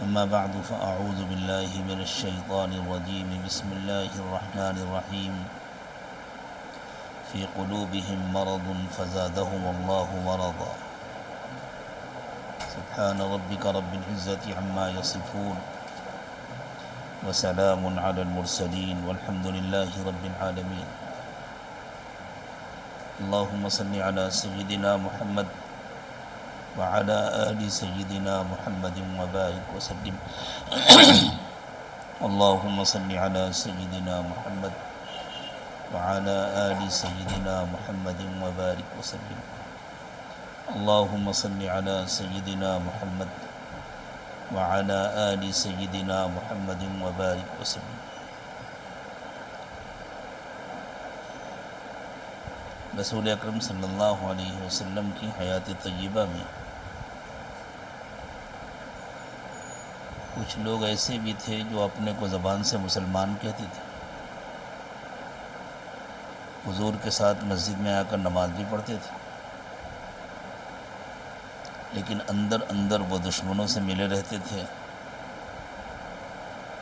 أما بعد فأعوذ بالله من الشيطان الرجيم بسم الله الرحمن الرحيم في قلوبهم مرض فزادهم الله مرضا سبحان ربك رب العزة عما يصفون وسلام على المرسلين والحمد لله رب العالمين اللهم صل على سيدنا محمد وعلى آل سيدنا محمد وبارك وسلم اللهم صل على سيدنا محمد وعلى آل سيدنا محمد وبارك وسلم اللهم صل على سيدنا محمد وعلى آل سيدنا محمد وبارك وسلم. رسول اکرم صلی اللہ علیہ وسلم کی حیات طیبہ میں کچھ لوگ ایسے بھی تھے جو اپنے کو زبان سے مسلمان کہتے تھے، حضور کے ساتھ مسجد میں آ کر نماز بھی پڑھتے تھے، لیکن اندر اندر وہ دشمنوں سے ملے رہتے تھے،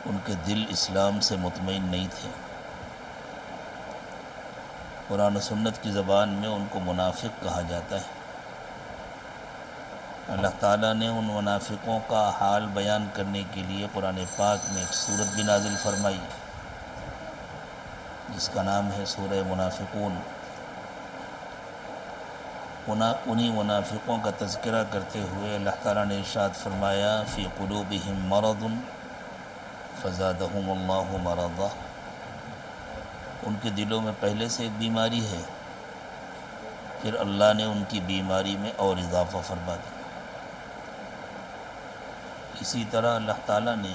ان کے دل اسلام سے مطمئن نہیں تھے. قرآن و سنت کی زبان میں ان کو منافق کہا جاتا ہے. اللہ تعالیٰ نے ان منافقوں کا حال بیان کرنے کے لیے قرآن پاک میں ایک سورت بھی نازل فرمائی جس کا نام ہے سورہ منافقون. انہی منافقوں کا تذکرہ کرتے ہوئے اللہ تعالیٰ نے ارشاد فرمایا فی قلوبہم مرض فزادہم اللہ مرضا. ان کے دلوں میں پہلے سے ایک بیماری ہے، پھر اللہ نے ان کی بیماری میں اور اضافہ فرما دیا. اسی طرح اللہ تعالیٰ نے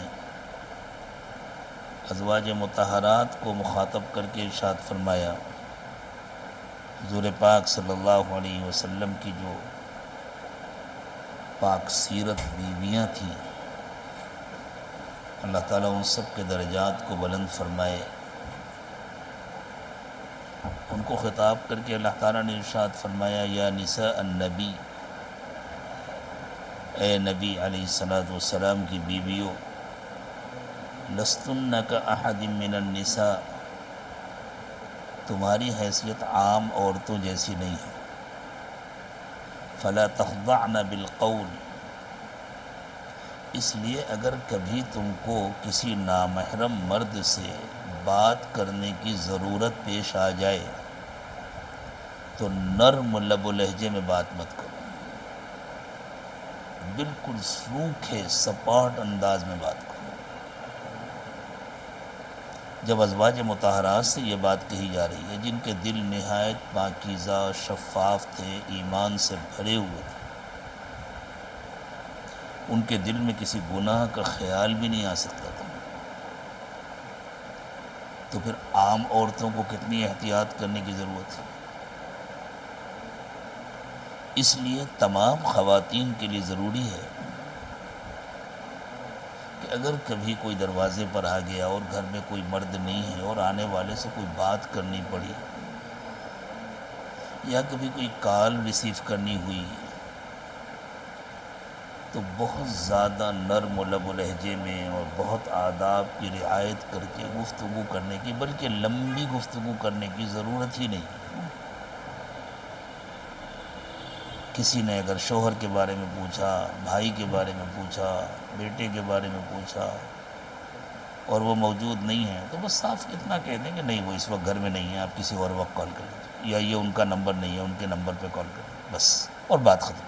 ازواج مطہرات کو مخاطب کر کے ارشاد فرمایا. حضور پاک صلی اللہ علیہ وسلم کی جو پاک سیرت بیویاں تھیں، اللہ تعالیٰ ان سب کے درجات کو بلند فرمائے. ان کو خطاب کر کے اللہ تعالیٰ نے ارشاد فرمایا یا نساء النبی، اے نبی علیہ الصلوۃ والسلام کی بیویوں، لستن کاحد من النساء، تمہاری حیثیت عام عورتوں جیسی نہیں ہے. فلا تخضعن بالقول، اس لیے اگر کبھی تم کو کسی نامحرم مرد سے بات کرنے کی ضرورت پیش آ جائے تو نرم لب و لہجے میں بات مت کرو، بالکل سوکھے سپاٹ انداز میں بات کرو. جب ازواج مطہرات سے یہ بات کہی جا رہی ہے جن کے دل نہایت پاکیزہ شفاف تھے، ایمان سے بھرے ہوئے تھے، ان کے دل میں کسی گناہ کا خیال بھی نہیں آ سکتا تھا، تو پھر عام عورتوں کو کتنی احتیاط کرنے کی ضرورت ہے. اس لیے تمام خواتین کے لیے ضروری ہے کہ اگر کبھی کوئی دروازے پر آ گیا اور گھر میں کوئی مرد نہیں ہے اور آنے والے سے کوئی بات کرنی پڑی یا کبھی کوئی کال ریسیو کرنی ہوئی تو بہت زیادہ نرم و لب و لہجے میں اور بہت آداب کی رعایت کر کے گفتگو کرنے کی، بلکہ لمبی گفتگو کرنے کی ضرورت ہی نہیں. کسی نے اگر شوہر کے بارے میں پوچھا، بھائی کے بارے میں پوچھا، بیٹے کے بارے میں پوچھا اور وہ موجود نہیں ہے تو بس صاف اتنا کہہ دیں کہ نہیں وہ اس وقت گھر میں نہیں ہے، آپ کسی اور وقت کال کر لیجیے، یا یہ ان کا نمبر نہیں ہے، ان کے نمبر پہ کال کر لیں، بس، اور بات ختم.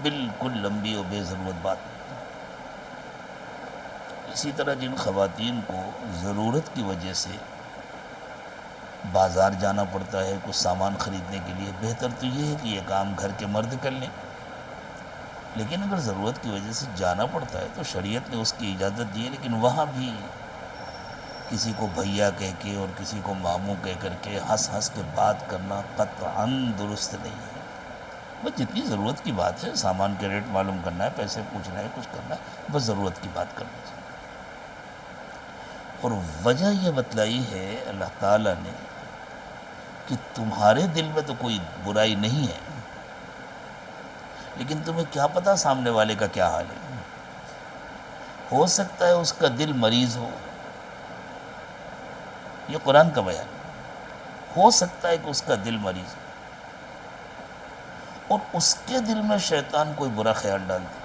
بالکل لمبی اور بے ضرورت بات نہیں. اسی طرح جن خواتین کو ضرورت کی وجہ سے بازار جانا پڑتا ہے کچھ سامان خریدنے کے لیے، بہتر تو یہ ہے کہ یہ کام گھر کے مرد کر لیں، لیکن اگر ضرورت کی وجہ سے جانا پڑتا ہے تو شریعت نے اس کی اجازت دی ہے، لیکن وہاں بھی کسی کو بھیا کہہ کے اور کسی کو ماموں کہہ کر کے ہنس ہنس کے بات کرنا قطعاً درست نہیں ہے. بس جتنی ضرورت کی بات ہے، سامان کے ریٹ معلوم کرنا ہے، پیسے پوچھنا ہے، کچھ کرنا ہے، بس ضرورت کی بات کرنا چاہیے. اور وجہ یہ بتلائی ہے اللہ تعالیٰ نے کہ تمہارے دل میں تو کوئی برائی نہیں ہے، لیکن تمہیں کیا پتہ سامنے والے کا کیا حال ہے. ہو سکتا ہے اس کا دل مریض ہو، یہ قرآن کا بیان ہے، ہو سکتا ہے کہ اس کا دل مریض ہو اور اس کے دل میں شیطان کوئی برا خیال ڈال دے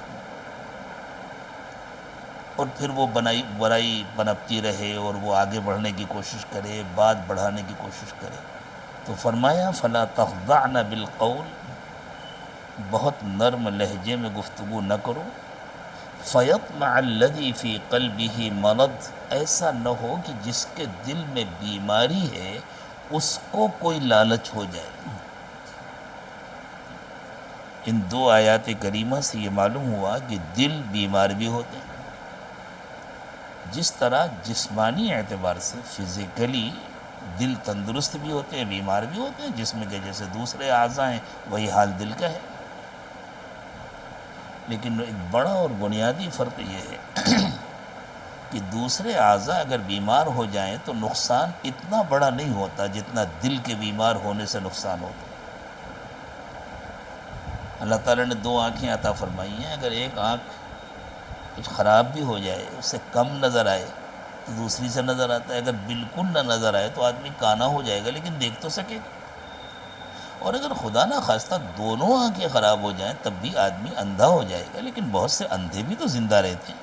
اور پھر وہ برائی پنپتی رہے اور وہ آگے بڑھنے کی کوشش کرے، بات بڑھانے کی کوشش کرے، تو فرمایا فلا تخضعن بالقول، بہت نرم لہجے میں گفتگو نہ کرو، فیطمع الذی فی قلبہ مرض، ایسا نہ ہو کہ جس کے دل میں بیماری ہے اس کو کوئی لالچ ہو جائے۔ ان دو آیات کریمہ سے یہ معلوم ہوا کہ دل بیمار بھی ہوتے ہیں، جس طرح جسمانی اعتبار سے فزیکلی دل تندرست بھی ہوتے ہیں، بیمار بھی ہوتے ہیں، جسم کے جیسے دوسرے اعضاء ہیں وہی حال دل کا ہے، لیکن ایک بڑا اور بنیادی فرق یہ ہے کہ دوسرے اعضاء اگر بیمار ہو جائیں تو نقصان اتنا بڑا نہیں ہوتا جتنا دل کے بیمار ہونے سے نقصان ہوتا ہے۔ اللہ تعالیٰ نے دو آنکھیں عطا فرمائی ہیں، اگر ایک آنکھ کچھ خراب بھی ہو جائے، اس سے کم نظر آئے تو دوسری سے نظر آتا ہے، اگر بالکل نہ نظر آئے تو آدمی کانا ہو جائے گا لیکن دیکھ تو سکے گا، اور اگر خدا نہ خواستہ دونوں آنکھیں خراب ہو جائیں تب بھی آدمی اندھا ہو جائے گا، لیکن بہت سے اندھے بھی تو زندہ رہتے ہیں۔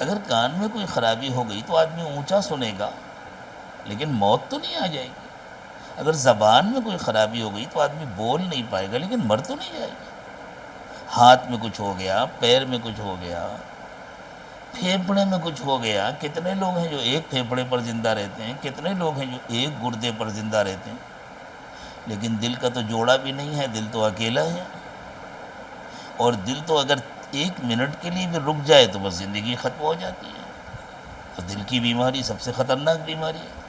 اگر کان میں کوئی خرابی ہو گئی تو آدمی اونچا سنے گا لیکن موت تو نہیں آ جائے گی، اگر زبان میں کوئی خرابی ہو گئی تو آدمی بول نہیں پائے گا لیکن مر تو نہیں جائے گا۔ ہاتھ میں کچھ ہو گیا، پیر میں کچھ ہو گیا، پھیپھڑے میں کچھ ہو گیا، کتنے لوگ ہیں جو ایک پھیپھڑے پر زندہ رہتے ہیں، کتنے لوگ ہیں جو ایک گردے پر زندہ رہتے ہیں، لیکن دل کا تو جوڑا بھی نہیں ہے، دل تو اکیلا ہے، اور دل تو اگر ایک منٹ کے لیے بھی رک جائے تو بس زندگی ختم ہو جاتی ہے۔ تو دل کی بیماری سب سے خطرناک بیماری ہے۔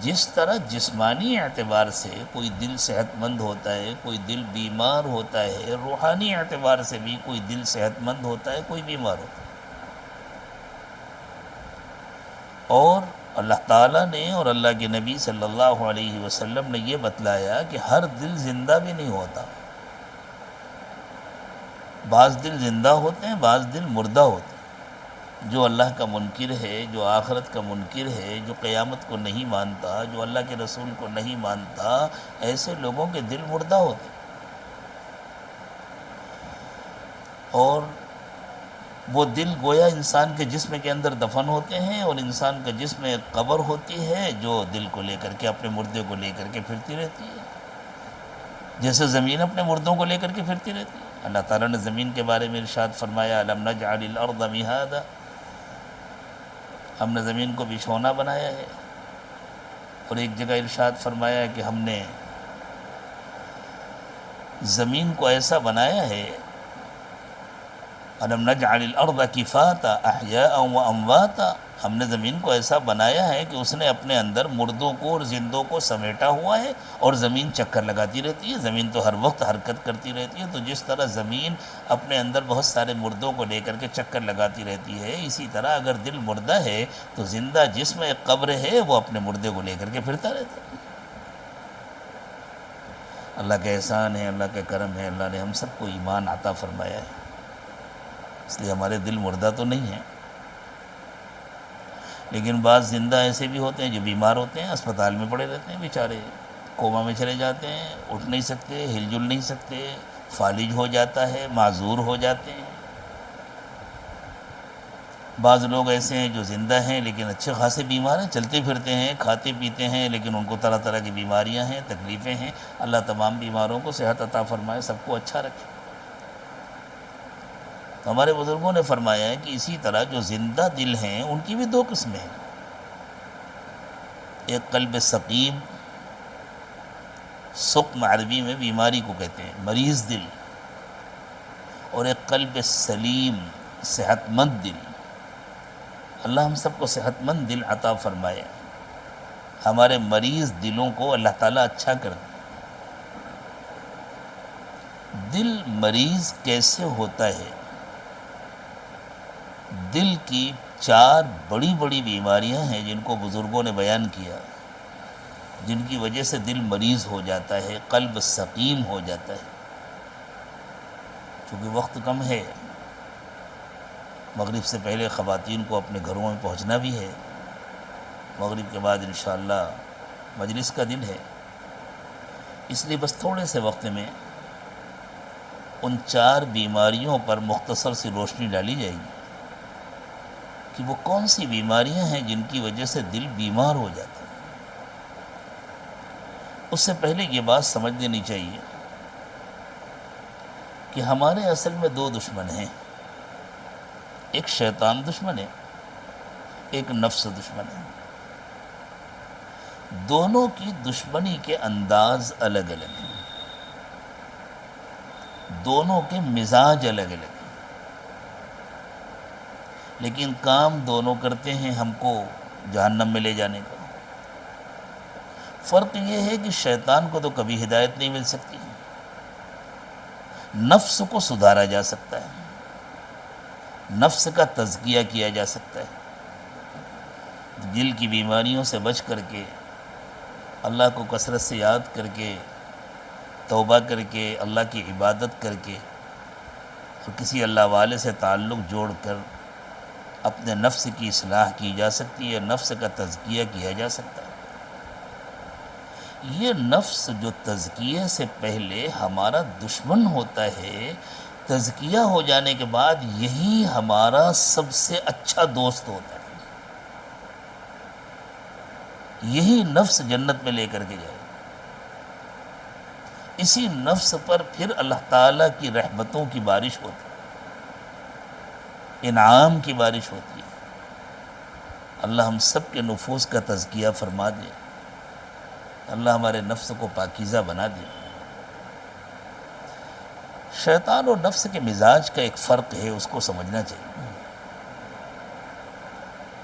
جس طرح جسمانی اعتبار سے کوئی دل صحت مند ہوتا ہے، کوئی دل بیمار ہوتا ہے، روحانی اعتبار سے بھی کوئی دل صحت مند ہوتا ہے، کوئی بیمار ہوتا ہے۔ اور اللہ تعالیٰ نے اور اللہ کے نبی صلی اللہ علیہ وسلم نے یہ بتلایا کہ ہر دل زندہ بھی نہیں ہوتا، بعض دل زندہ ہوتے ہیں، بعض دل مردہ ہوتے ہیں۔ جو اللہ کا منکر ہے، جو آخرت کا منکر ہے، جو قیامت کو نہیں مانتا، جو اللہ کے رسول کو نہیں مانتا، ایسے لوگوں کے دل مردہ ہوتے ہیں، اور وہ دل گویا انسان کے جسم کے اندر دفن ہوتے ہیں، اور انسان کا جسم ایک قبر ہوتی ہے جو دل کو لے کر کے، اپنے مردے کو لے کر کے پھرتی رہتی ہے، جیسے زمین اپنے مردوں کو لے کر کے پھرتی رہتی ہے۔ اللہ تعالیٰ نے زمین کے بارے میں ارشاد فرمایا أَلَمْ نَجْعَلِ الْأَرْضَ مِهَادًا، ہم نے زمین کو بچھونا بنایا ہے، اور ایک جگہ ارشاد فرمایا کہ ہم نے زمین کو ایسا بنایا ہے أَلَمْ نَجْعَلِ الْأَرْضَ كِفَاتًا أَحْيَاءً وَأَمْوَاتًا، ہم نے زمین کو ایسا بنایا ہے کہ اس نے اپنے اندر مردوں کو اور زندوں کو سمیٹا ہوا ہے، اور زمین چکر لگاتی رہتی ہے، زمین تو ہر وقت حرکت کرتی رہتی ہے۔ تو جس طرح زمین اپنے اندر بہت سارے مردوں کو لے کر کے چکر لگاتی رہتی ہے، اسی طرح اگر دل مردہ ہے تو زندہ جسم ایک قبر ہے، وہ اپنے مردے کو لے کر کے پھرتا رہتا ہے۔ اللہ کا احسان ہے، اللہ کا کرم ہے، اللہ نے ہم سب کو ایمان عطا فرمایا ہے، اس لیے ہمارے دل مردہ تو نہیں ہیں، لیکن بعض زندہ ایسے بھی ہوتے ہیں جو بیمار ہوتے ہیں، اسپتال میں پڑے رہتے ہیں بیچارے، کوما میں چلے جاتے ہیں، اٹھ نہیں سکتے، ہل جل نہیں سکتے، فالج ہو جاتا ہے، معذور ہو جاتے ہیں۔ بعض لوگ ایسے ہیں جو زندہ ہیں لیکن اچھے خاصے بیمار ہیں، چلتے پھرتے ہیں، کھاتے پیتے ہیں، لیکن ان کو طرح طرح کی بیماریاں ہیں، تکلیفیں ہیں۔ اللہ تمام بیماروں کو صحت عطا فرمائے، سب کو اچھا رکھے۔ تو ہمارے بزرگوں نے فرمایا ہے کہ اسی طرح جو زندہ دل ہیں ان کی بھی دو قسمیں ہیں، ایک قلب سقیم، سقم عربی میں بیماری کو کہتے ہیں، مریض دل، اور ایک قلب سلیم، صحت مند دل۔ اللہ ہم سب کو صحت مند دل عطا فرمائے، ہمارے مریض دلوں کو اللہ تعالیٰ اچھا کر دے۔ دل مریض کیسے ہوتا ہے؟ دل کی چار بڑی بڑی بیماریاں ہیں جن کو بزرگوں نے بیان کیا، جن کی وجہ سے دل مریض ہو جاتا ہے، قلب سقیم ہو جاتا ہے۔ چونکہ وقت کم ہے مغرب سے پہلے خواتین کو اپنے گھروں میں پہنچنا بھی ہے، مغرب کے بعد انشاءاللہ مجلس کا دن ہے، اس لیے بس تھوڑے سے وقت میں ان 4 بیماریوں پر مختصر سی روشنی ڈالی جائے گی کہ وہ کون سی بیماریاں ہیں جن کی وجہ سے دل بیمار ہو جاتا ہے۔ اس سے پہلے یہ بات سمجھ لینی چاہیے کہ ہمارے اصل میں 2 دشمن ہیں، ایک شیطان دشمن ہے، ایک نفس دشمن ہے۔ دونوں کی دشمنی کے انداز الگ الگ ہیں، دونوں کے مزاج الگ الگ ہیں، لیکن کام دونوں کرتے ہیں ہم کو جہنم میں لے جانے کا۔ فرق یہ ہے کہ شیطان کو تو کبھی ہدایت نہیں مل سکتی، نفس کو سدھارا جا سکتا ہے، نفس کا تزکیہ کیا جا سکتا ہے، دل کی بیماریوں سے بچ کر کے، اللہ کو کثرت سے یاد کر کے، توبہ کر کے، اللہ کی عبادت کر کے، اور کسی اللہ والے سے تعلق جوڑ کر اپنے نفس کی اصلاح کی جا سکتی ہے، نفس کا تزکیہ کیا جا سکتا ہے۔ یہ نفس جو تزکیے سے پہلے ہمارا دشمن ہوتا ہے، تزکیہ ہو جانے کے بعد یہی ہمارا سب سے اچھا دوست ہوتا ہے، یہی نفس جنت میں لے کر کے جائے۔ اسی نفس پر پھر اللہ تعالیٰ کی رحمتوں کی بارش ہوتی ہے، انعام کی بارش ہوتی ہے۔ اللہ ہم سب کے نفوس کا تزکیہ فرما دے، اللہ ہمارے نفس کو پاکیزہ بنا دے۔ شیطان اور نفس کے مزاج کا ایک فرق ہے، اس کو سمجھنا چاہیے۔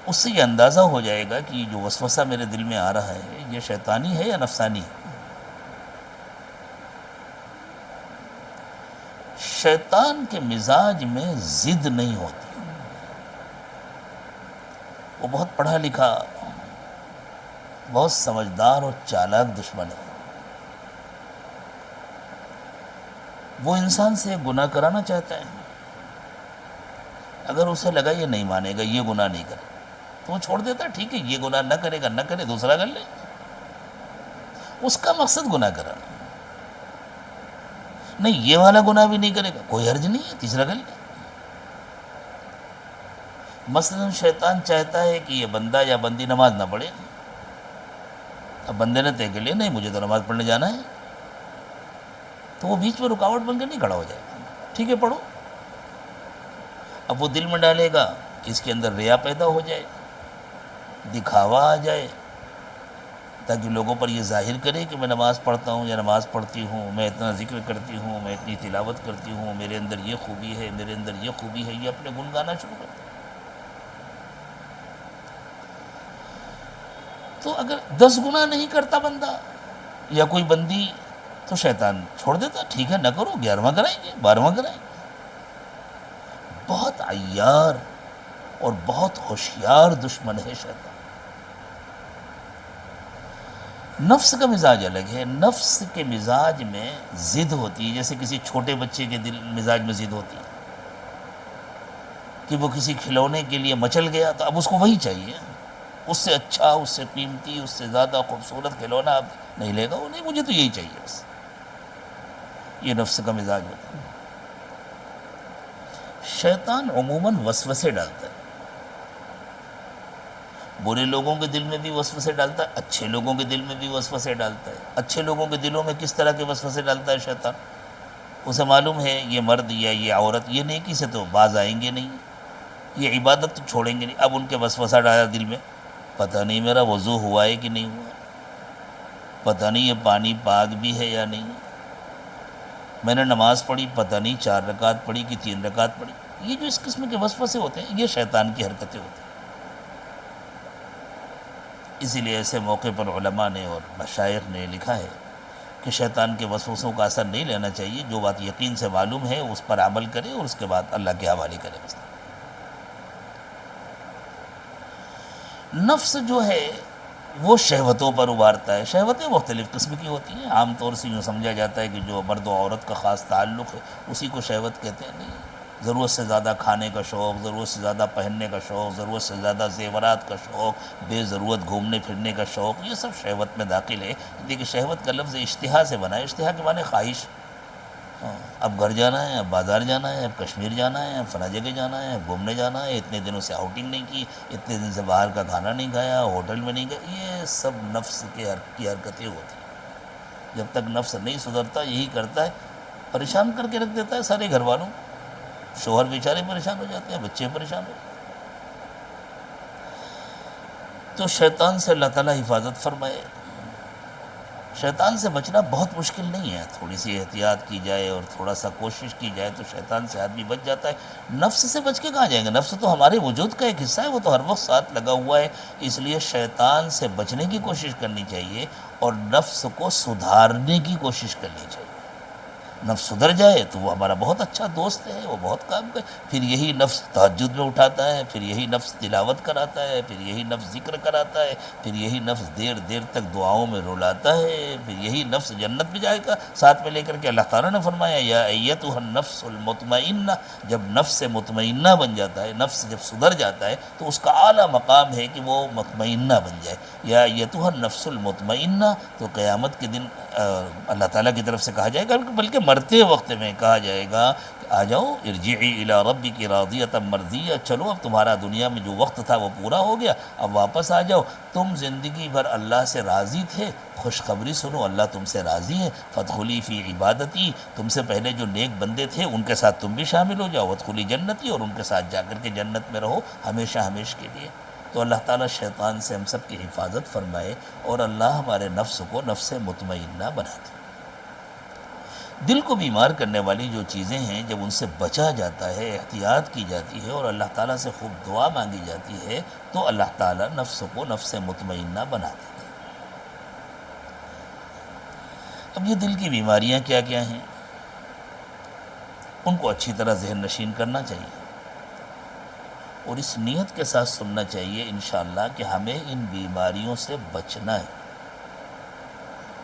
اس سے یہ اندازہ ہو جائے گا کہ جو وسوسہ میرے دل میں آ رہا ہے یہ شیطانی ہے یا نفسانی ہے۔ شیطان کے مزاج میں ضد نہیں ہوتی، وہ بہت پڑھا لکھا، بہت سمجھدار اور چالاک دشمن ہے۔ وہ انسان سے گناہ کرانا چاہتا ہے، اگر اسے لگا یہ نہیں مانے گا، یہ گناہ نہیں کرے تو وہ چھوڑ دیتا ہے، ٹھیک ہے یہ گناہ نہ کرے گا، نہ کرے، دوسرا کر لے۔ اس کا مقصد گناہ کرانا نہیں، یہ والا گناہ بھی نہیں کرے گا، کوئی حرج نہیں ہے، تیسرا کر لے۔ مثلا شیطان چاہتا ہے کہ یہ بندہ یا بندی نماز نہ پڑھے، اب بندے نے طے کر لیا نہیں مجھے تو نماز پڑھنے جانا ہے، تو وہ بیچ میں رکاوٹ بن کے نہیں کھڑا ہو جائے گا، ٹھیک ہے پڑھو۔ اب وہ دل میں ڈالے گا کہ اس کے اندر ریا پیدا ہو جائے، دکھاوا آ جائے، تاکہ لوگوں پر یہ ظاہر کرے کہ میں نماز پڑھتا ہوں یا نماز پڑھتی ہوں، میں اتنا ذکر کرتی ہوں، میں اتنی تلاوت کرتی ہوں، میرے اندر یہ خوبی ہے، میرے اندر یہ خوبی ہے، یہ اپنے گن گانا شروع کرتا ہے۔ تو اگر 10 گناہ نہیں کرتا بندہ یا کوئی بندی تو شیطان چھوڑ دیتا، ٹھیک ہے نہ کرو، 11واں کرائیں گے، 12واں کرائیں گے۔ بہت عیار اور بہت ہوشیار دشمن ہے شیطان۔ نفس کا مزاج الگ ہے، نفس کے مزاج میں ضد ہوتی ہے، جیسے کسی چھوٹے بچے کے مزاج میں ضد ہوتی ہے کہ وہ کسی کھلونے کے لیے مچل گیا تو اب اس کو وہی چاہیے، اس سے اچھا، اس سے قیمتی، اس سے زیادہ خوبصورت کھلونا اب نہیں لے گا وہ، نہیں مجھے تو یہی چاہیے بس۔ یہ نفس کا مزاج ہوتا ہے۔ شیطان عموماً وسوسے ڈالتا ہے، برے لوگوں کے دل میں بھی وسوسے ڈالتا ہے، اچھے لوگوں کے دل میں بھی وسوسے ڈالتا ہے۔ اچھے لوگوں کے دلوں میں کس طرح کے وسوسے ڈالتا ہے شیطان؟ اسے معلوم ہے یہ مرد یا یہ عورت یہ نیکی سے تو باز آئیں گے نہیں، یہ عبادت تو چھوڑیں گے نہیں، اب ان کے وسوسہ ڈالا دل میں، پتہ نہیں میرا وضو ہوا ہے کہ نہیں ہوا، پتہ نہیں یہ پانی پاک بھی ہے یا نہیں، میں نے نماز پڑھی پتہ نہیں 4 رکعت پڑھی کہ 3 رکعت پڑھی۔ یہ جو اس قسم کے وسوسے ہوتے ہیں یہ شیطان کی حرکتیں ہوتی ہیں۔ اسی لیے ایسے موقع پر علماء نے اور مشائخ نے لکھا ہے کہ شیطان کے وسوسوں کا اثر نہیں لینا چاہیے، جو بات یقین سے معلوم ہے اس پر عمل کرے اور اس کے بعد اللہ کے حوالے کرے بس۔ نفس جو ہے وہ شہوتوں پر ابھارتا ہے، شہوتیں مختلف قسم کی ہوتی ہیں، عام طور سے یوں سمجھا جاتا ہے کہ جو مرد و عورت کا خاص تعلق ہے اسی کو شہوت کہتے ہیں، نہیں، ضرورت سے زیادہ کھانے کا شوق، ضرورت سے زیادہ پہننے کا شوق، ضرورت سے زیادہ زیورات کا شوق، بے ضرورت گھومنے پھرنے کا شوق، یہ سب شہوت میں داخل ہے۔ دیکھیے شہوت کا لفظ اشتہا سے بنا ہے، اشتہا کے معنی خواہش۔ اب گھر جانا ہے، اب بازار جانا ہے، اب کشمیر جانا ہے، اب فلاں جگہ جانا ہے، اب گھومنے جانا ہے، اتنے دنوں سے آؤٹنگ نہیں کی، اتنے دن سے باہر کا کھانا نہیں کھایا، ہوٹل میں نہیں گیا، یہ سب نفس کی حرکتیں ہوتی ہیں۔ جب تک نفس نہیں سدھرتا یہی کرتا ہے، پریشان کر کے رکھ دیتا ہے سارے گھر والوں، شوہر بیچارے پریشان ہو جاتے ہیں، بچے پریشان ہو جاتے ہیں۔ تو شیطان سے اللہ تعالیٰ حفاظت فرمائے۔ شیطان سے بچنا بہت مشکل نہیں ہے، تھوڑی سی احتیاط کی جائے اور تھوڑا سا کوشش کی جائے تو شیطان سے آدمی بچ جاتا ہے۔ نفس سے بچ کے کہاں جائیں گے؟ نفس تو ہمارے وجود کا ایک حصہ ہے، وہ تو ہر وقت ساتھ لگا ہوا ہے۔ اس لیے شیطان سے بچنے کی کوشش کرنی چاہیے اور نفس کو سدھارنے کی کوشش کرنی چاہیے۔ نفس سدھر جائے تو وہ ہمارا بہت اچھا دوست ہے، وہ بہت کام کرے۔ پھر یہی نفس تہجد میں اٹھاتا ہے، پھر یہی نفس تلاوت کراتا ہے، پھر یہی نفس ذکر کراتا ہے، پھر یہی نفس دیر دیر تک دعاؤں میں رلاتا ہے، پھر یہی نفس جنت میں جائے گا ساتھ میں لے کر کے۔ اللہ تعالیٰ نے فرمایا یا ایتھا النفس المطمئنہ، جب نفس مطمئنہ بن جاتا ہے، نفس جب سدھر جاتا ہے تو اس کا اعلیٰ مقام ہے کہ وہ مطمئنہ بن جائے۔ یا ایتھا النفس المطمئنہ، تو قیامت کے دن اللہ تعالیٰ کی طرف سے کہا جائے گا، بلکہ مرتے وقت میں کہا جائے گا کہ آ جاؤ ارجعی الی ربک راضیۃ مرضیہ، چلو اب تمہارا دنیا میں جو وقت تھا وہ پورا ہو گیا، اب واپس آ جاؤ، تم زندگی بھر اللہ سے راضی تھے، خوشخبری سنو اللہ تم سے راضی ہے، فادخلی فی عبادتی، تم سے پہلے جو نیک بندے تھے ان کے ساتھ تم بھی شامل ہو جاؤ، وادخلی جنتی، اور ان کے ساتھ جا کر کے جنت میں رہو ہمیشہ ہمیش کے لیے۔ تو اللہ تعالیٰ شیطان سے ہم سب کی حفاظت فرمائے اور اللہ ہمارے نفس کو نفس مطمئنہ بنا دے۔ دل کو بیمار کرنے والی جو چیزیں ہیں جب ان سے بچا جاتا ہے، احتیاط کی جاتی ہے اور اللہ تعالیٰ سے خوب دعا مانگی جاتی ہے تو اللہ تعالیٰ نفس کو نفس مطمئنہ بنا دیتا ہے۔ اب یہ دل کی بیماریاں کیا کیا ہیں، ان کو اچھی طرح ذہن نشین کرنا چاہیے اور اس نیت کے ساتھ سننا چاہیے انشاءاللہ کہ ہمیں ان بیماریوں سے بچنا ہے،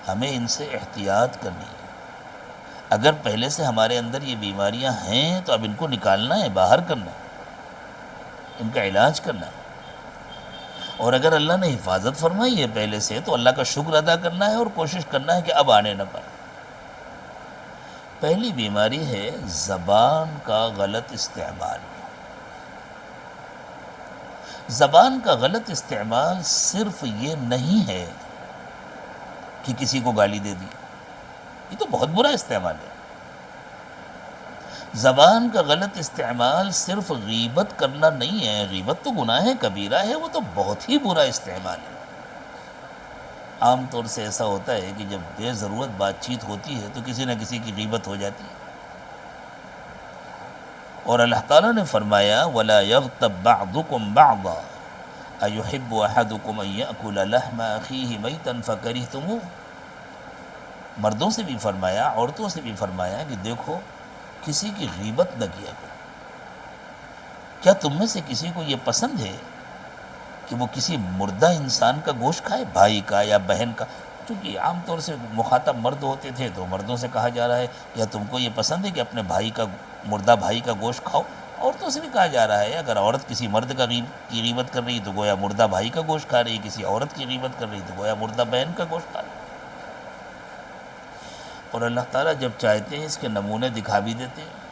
ہمیں ان سے احتیاط کرنی ہے۔ اگر پہلے سے ہمارے اندر یہ بیماریاں ہیں تو اب ان کو نکالنا ہے، باہر کرنا ہے، ان کا علاج کرنا ہے۔ اور اگر اللہ نے حفاظت فرمائی ہے پہلے سے تو اللہ کا شکر ادا کرنا ہے اور کوشش کرنا ہے کہ اب آنے نہ پائے۔ پہلی بیماری ہے زبان کا غلط استعمال۔ زبان کا غلط استعمال صرف یہ نہیں ہے کہ کسی کو گالی دے دی، یہ تو بہت برا استعمال ہے۔ زبان کا غلط استعمال صرف غیبت کرنا نہیں ہے، غیبت تو گناہ کبیرہ ہے، وہ تو بہت ہی برا استعمال ہے۔ عام طور سے ایسا ہوتا ہے کہ جب بے ضرورت بات چیت ہوتی ہے تو کسی نہ کسی کی غیبت ہو جاتی ہے، اور اللہ تعالیٰ نے فرمایا وَلَا يَغْتَبْ بَعْضُكُمْ بَعْضًا أَيُحِبُّ أَحَدُكُمْ أَن يَأْكُلَ لَحْمَ أَخِيهِ مَيْتًا فَكَرِهْتُمُوهُ۔ مردوں سے بھی فرمایا، عورتوں سے بھی فرمایا کہ دیکھو کسی کی غیبت نہ کیا کرو۔ کیا تم میں سے کسی کو یہ پسند ہے کہ وہ کسی مردہ انسان کا گوشت کھائے، بھائی کا یا بہن کا؟ چونکہ عام طور سے مخاطب مرد ہوتے تھے تو مردوں سے کہا جا رہا ہے یا تم کو یہ پسند ہے کہ اپنے بھائی کا، مردہ بھائی کا گوشت کھاؤ۔ عورتوں سے بھی کہا جا رہا ہے اگر عورت کسی مرد کی غیبت کر رہی تو گویا مردہ بھائی کا گوشت کھا رہی، کسی عورت کی غیبت کر رہی تو گویا مردہ بہن کا گوشت کھا رہی۔ اور اللہ تعالیٰ جب چاہتے ہیں اس کے نمونے دکھا بھی دیتے ہیں۔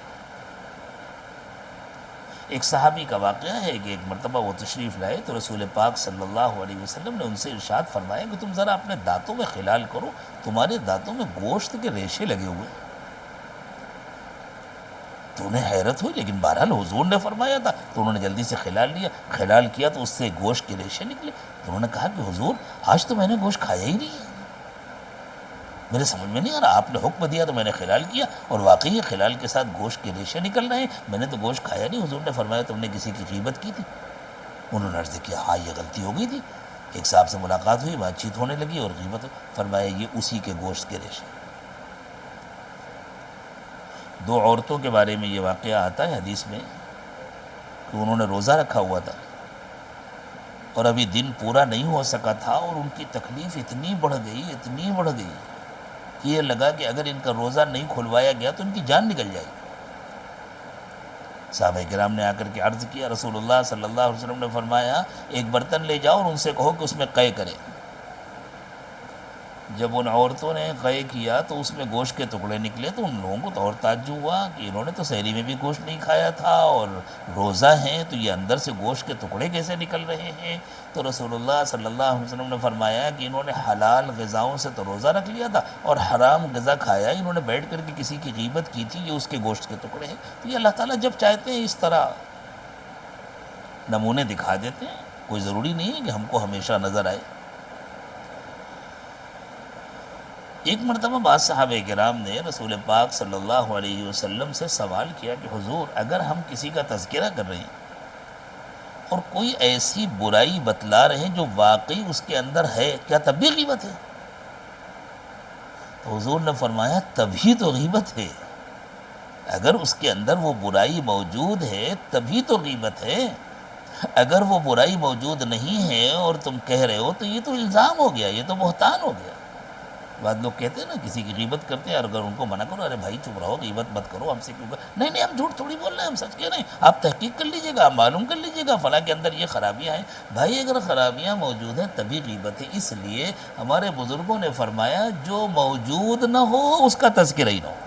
ایک صحابی کا واقعہ ہے کہ ایک مرتبہ وہ تشریف لائے تو رسول پاک صلی اللہ علیہ وسلم نے ان سے ارشاد فرمایا کہ تم ذرا اپنے دانتوں میں خلال کرو، تمہارے دانتوں میں گوشت کے ریشے لگے ہوئے۔ تو انہیں حیرت ہوئی، لیکن بہرحال حضور نے فرمایا تھا تو انہوں نے جلدی سے خلال لیا، خلال کیا تو اس سے گوشت کے ریشے نکلے۔ تو انہوں نے کہا کہ حضور آج تو میں نے گوشت کھایا ہی نہیں ہے، میرے سمجھ میں نہیں آ رہا، آپ نے حکم دیا تو میں نے خلال کیا اور واقعی خلال کے ساتھ گوشت کے ریشے نکل رہے ہیں، میں نے تو گوشت کھایا نہیں۔ حضور نے فرمایا تم نے کسی کی غیبت کی تھی؟ انہوں نے عرض کیا ہاں یہ غلطی ہو گئی تھی، ایک صاحب سے ملاقات ہوئی، بات چیت ہونے لگی اور غیبت، فرمایا یہ اسی کے گوشت کے ریشے۔ دو عورتوں کے بارے میں یہ واقعہ آتا ہے حدیث میں کہ انہوں نے روزہ رکھا ہوا تھا اور ابھی دن پورا نہیں ہو سکا تھا اور ان کی تکلیف اتنی بڑھ گئی کہ یہ لگا کہ اگر ان کا روزہ نہیں کھلوایا گیا تو ان کی جان نکل جائے گی۔ صحابہ کرام نے آ کر کے عرض کیا، رسول اللہ صلی اللہ علیہ وسلم نے فرمایا ایک برتن لے جاؤ اور ان سے کہو کہ اس میں قے کرے۔ جب ان عورتوں نے قے کیا تو اس میں گوشت کے ٹکڑے نکلے، تو ان لوگوں کو تو اور تعجب ہوا کہ انہوں نے تو سحری میں بھی گوشت نہیں کھایا تھا اور روزہ ہیں تو یہ اندر سے گوشت کے ٹکڑے کیسے نکل رہے ہیں؟ تو رسول اللہ صلی اللہ علیہ وسلم نے فرمایا کہ انہوں نے حلال غذاؤں سے تو روزہ رکھ لیا تھا اور حرام غذا کھایا، انہوں نے بیٹھ کر کے کسی کی غیبت کی تھی، یہ اس کے گوشت کے ٹکڑے ہیں۔ تو یہ اللہ تعالیٰ جب چاہتے ہیں اس طرح نمونے دکھا دیتے ہیں، کوئی ضروری نہیں ہے کہ ہم کو ہمیشہ نظر آئے۔ ایک مرتبہ بعض صحابہ کرام نے رسول پاک صلی اللہ علیہ وسلم سے سوال کیا کہ حضور اگر ہم کسی کا تذکرہ کر رہے ہیں اور کوئی ایسی برائی بتلا رہے ہیں جو واقعی اس کے اندر ہے، کیا تب بھی غیبت ہے؟ تو حضور نے فرمایا تبھی تو غیبت ہے، اگر اس کے اندر وہ برائی موجود ہے تبھی تو غیبت ہے۔ اگر وہ برائی موجود نہیں ہے اور تم کہہ رہے ہو تو یہ تو الزام ہو گیا، یہ تو بہتان ہو گیا۔ بعض لوگ کہتے ہیں نا کسی کی غیبت کرتے ہیں اور اگر ان کو منع کرو، ارے بھائی چپ رہو، غیبت مت کرو، ہم سے کیوں نہیں ہم جھوٹ تھوڑی بول رہے ہیں، ہم سچ کہہ رہے ہیں، آپ تحقیق کر لیجئے گا، آپ معلوم کر لیجئے گا فلاں کے اندر یہ خرابیاں ہیں۔ بھائی اگر خرابیاں موجود ہیں تبھی غیبت ہے، اس لیے ہمارے بزرگوں نے فرمایا جو موجود نہ ہو اس کا تذکرہ ہی نہ ہو۔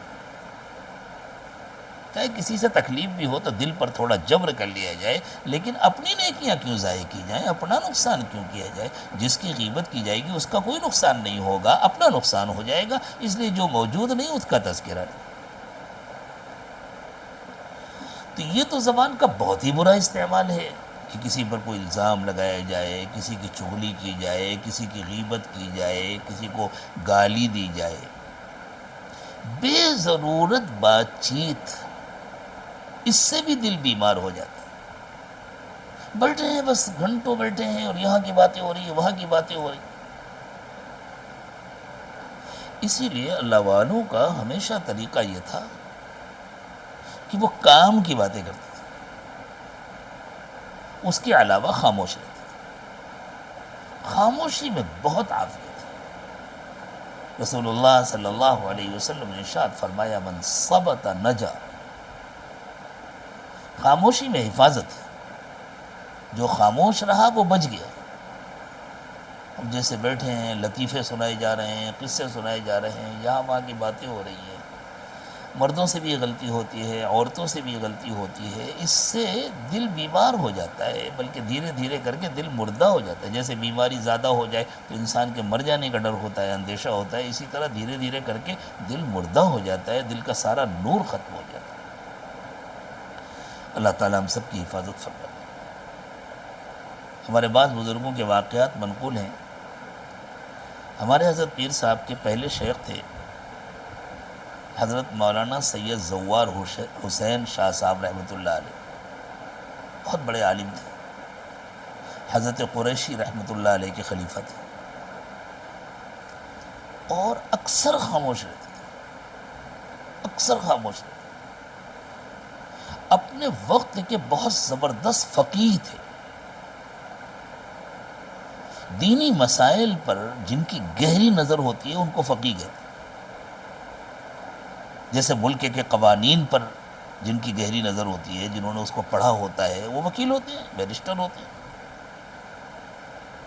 چاہے کسی سے تکلیف بھی ہو تو دل پر تھوڑا جبر کر لیا جائے، لیکن اپنی نیکیاں کیوں ضائع کی جائیں، اپنا نقصان کیوں کیا جائے؟ جس کی غیبت کی جائے گی اس کا کوئی نقصان نہیں ہوگا، اپنا نقصان ہو جائے گا، اس لیے جو موجود نہیں اس کا تذکرہ نہیں۔ تو یہ تو زبان کا بہت ہی برا استعمال ہے کہ کسی پر کوئی الزام لگایا جائے، کسی کی چغلی کی جائے، کسی کی غیبت کی جائے، کسی کو گالی دی جائے۔ بے ضرورت بات چیت، اس سے بھی دل بیمار ہو جاتا ہے۔ بیٹھے ہیں بس گھنٹوں بیٹھے ہیں اور یہاں کی باتیں ہو رہی ہیں، وہاں کی باتیں ہو رہی ہیں۔ اسی لیے اللہ والوں کا ہمیشہ طریقہ یہ تھا کہ وہ کام کی باتیں کرتے تھے، اس کے علاوہ خاموش رہتے تھے۔ خاموشی میں بہت عافیت ہے۔ رسول اللہ صلی اللہ علیہ وسلم نے ارشاد فرمایا من صبت نجا، خاموشی میں حفاظت ہے، جو خاموش رہا وہ بچ گیا۔ ہم جیسے بیٹھے ہیں، لطیفے سنائے جا رہے ہیں، قصے سنائے جا رہے ہیں، یہاں وہاں کی باتیں ہو رہی ہیں، مردوں سے بھی یہ غلطی ہوتی ہے، عورتوں سے بھی یہ غلطی ہوتی ہے، اس سے دل بیمار ہو جاتا ہے، بلکہ دھیرے دھیرے کر کے دل مردہ ہو جاتا ہے۔ جیسے بیماری زیادہ ہو جائے تو انسان کے مر جانے کا ڈر ہوتا ہے، اندیشہ ہوتا ہے، اسی طرح دھیرے دھیرے کر کے دل مردہ ہو جاتا ہے، دل کا سارا نور ختم ہو جاتا ہے۔ اللہ تعالیٰ ہم سب کی حفاظت فرمائے۔ ہمارے بعض بزرگوں کے واقعات منقول ہیں۔ ہمارے حضرت پیر صاحب کے پہلے شیخ تھے حضرت مولانا سید زوار حسین شاہ صاحب رحمۃ اللہ علیہ، بہت بڑے عالم تھے، حضرت قریشی رحمۃ اللہ علیہ کے خلیفہ تھے، اور اکثر خاموش رہتے تھے، اکثر خاموش رہتے تھے۔ اپنے وقت کے بہت زبردست فقیہ تھے، دینی مسائل پر جن کی گہری نظر ہوتی ہے ان کو فقیہ کہتے ہیں۔ جیسے ملک کے قوانین پر جن کی گہری نظر ہوتی ہے، جنہوں نے اس کو پڑھا ہوتا ہے، وہ وکیل ہوتے ہیں، بیرسٹر ہوتے ہیں۔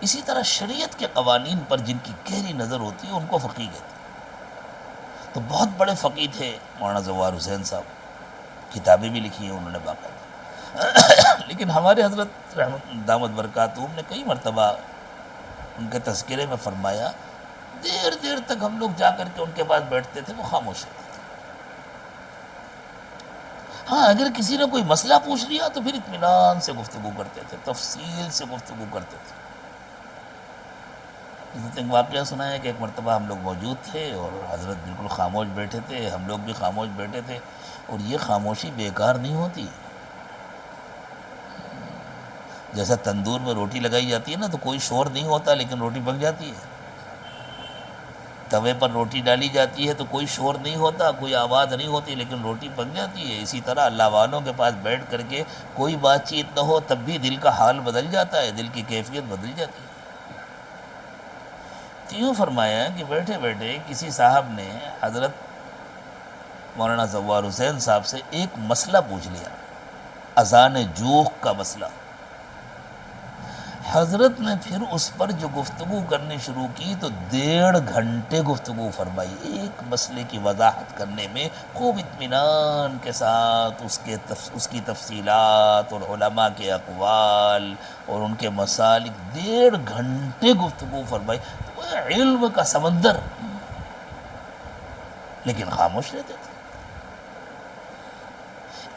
اسی طرح شریعت کے قوانین پر جن کی گہری نظر ہوتی ہے ان کو فقیہ کہتے ہیں۔ تو بہت بڑے فقیہ تھے مولانا زوار حسین صاحب، کتابیں بھی لکھی ہیں انہوں نے باقاعدہ۔ لیکن ہمارے حضرت رحمت دامت برکاتہم نے کئی مرتبہ ان کے تذکرے میں فرمایا دیر دیر تک ہم لوگ جا کر کے ان کے پاس بیٹھتے تھے، وہ خاموش رہتے تھے۔ ہاں اگر کسی نے کوئی مسئلہ پوچھ لیا تو پھر اطمینان سے گفتگو کرتے تھے، تفصیل سے گفتگو کرتے تھے۔ حضرت ایک واقعہ سنا ہے کہ ایک مرتبہ ہم لوگ موجود تھے اور حضرت بالکل خاموش بیٹھے تھے، ہم لوگ بھی خاموش بیٹھے تھے، اور یہ خاموشی بیکار نہیں ہوتی۔ جیسا تندور میں روٹی لگائی جاتی ہے نا تو کوئی شور نہیں ہوتا لیکن روٹی پک جاتی ہے، توے پر روٹی ڈالی جاتی ہے تو کوئی شور نہیں ہوتا، کوئی آواز نہیں ہوتی لیکن روٹی پک جاتی ہے۔ اسی طرح اللہ والوں کے پاس بیٹھ کر کے کوئی بات چیت نہ ہو تب بھی دل کا حال بدل جاتا ہے، دل کی کیفیت بدل جاتی ہے۔ تو یوں فرمایا کہ بیٹھے بیٹھے کسی صاحب نے حضرت مولانا زوار حسین صاحب سے ایک مسئلہ پوچھ لیا، اذان جوخ کا مسئلہ، حضرت نے پھر اس پر جو گفتگو کرنی شروع کی تو 1.5 گھنٹے گفتگو فرمائی، ایک مسئلے کی وضاحت کرنے میں خوب اطمینان کے ساتھ اس کی تفصیلات اور علماء کے اقوال اور ان کے مسالک، 1.5 گھنٹے گفتگو فرمائی، علم کا سمندر، لیکن خاموش رہتے تھے۔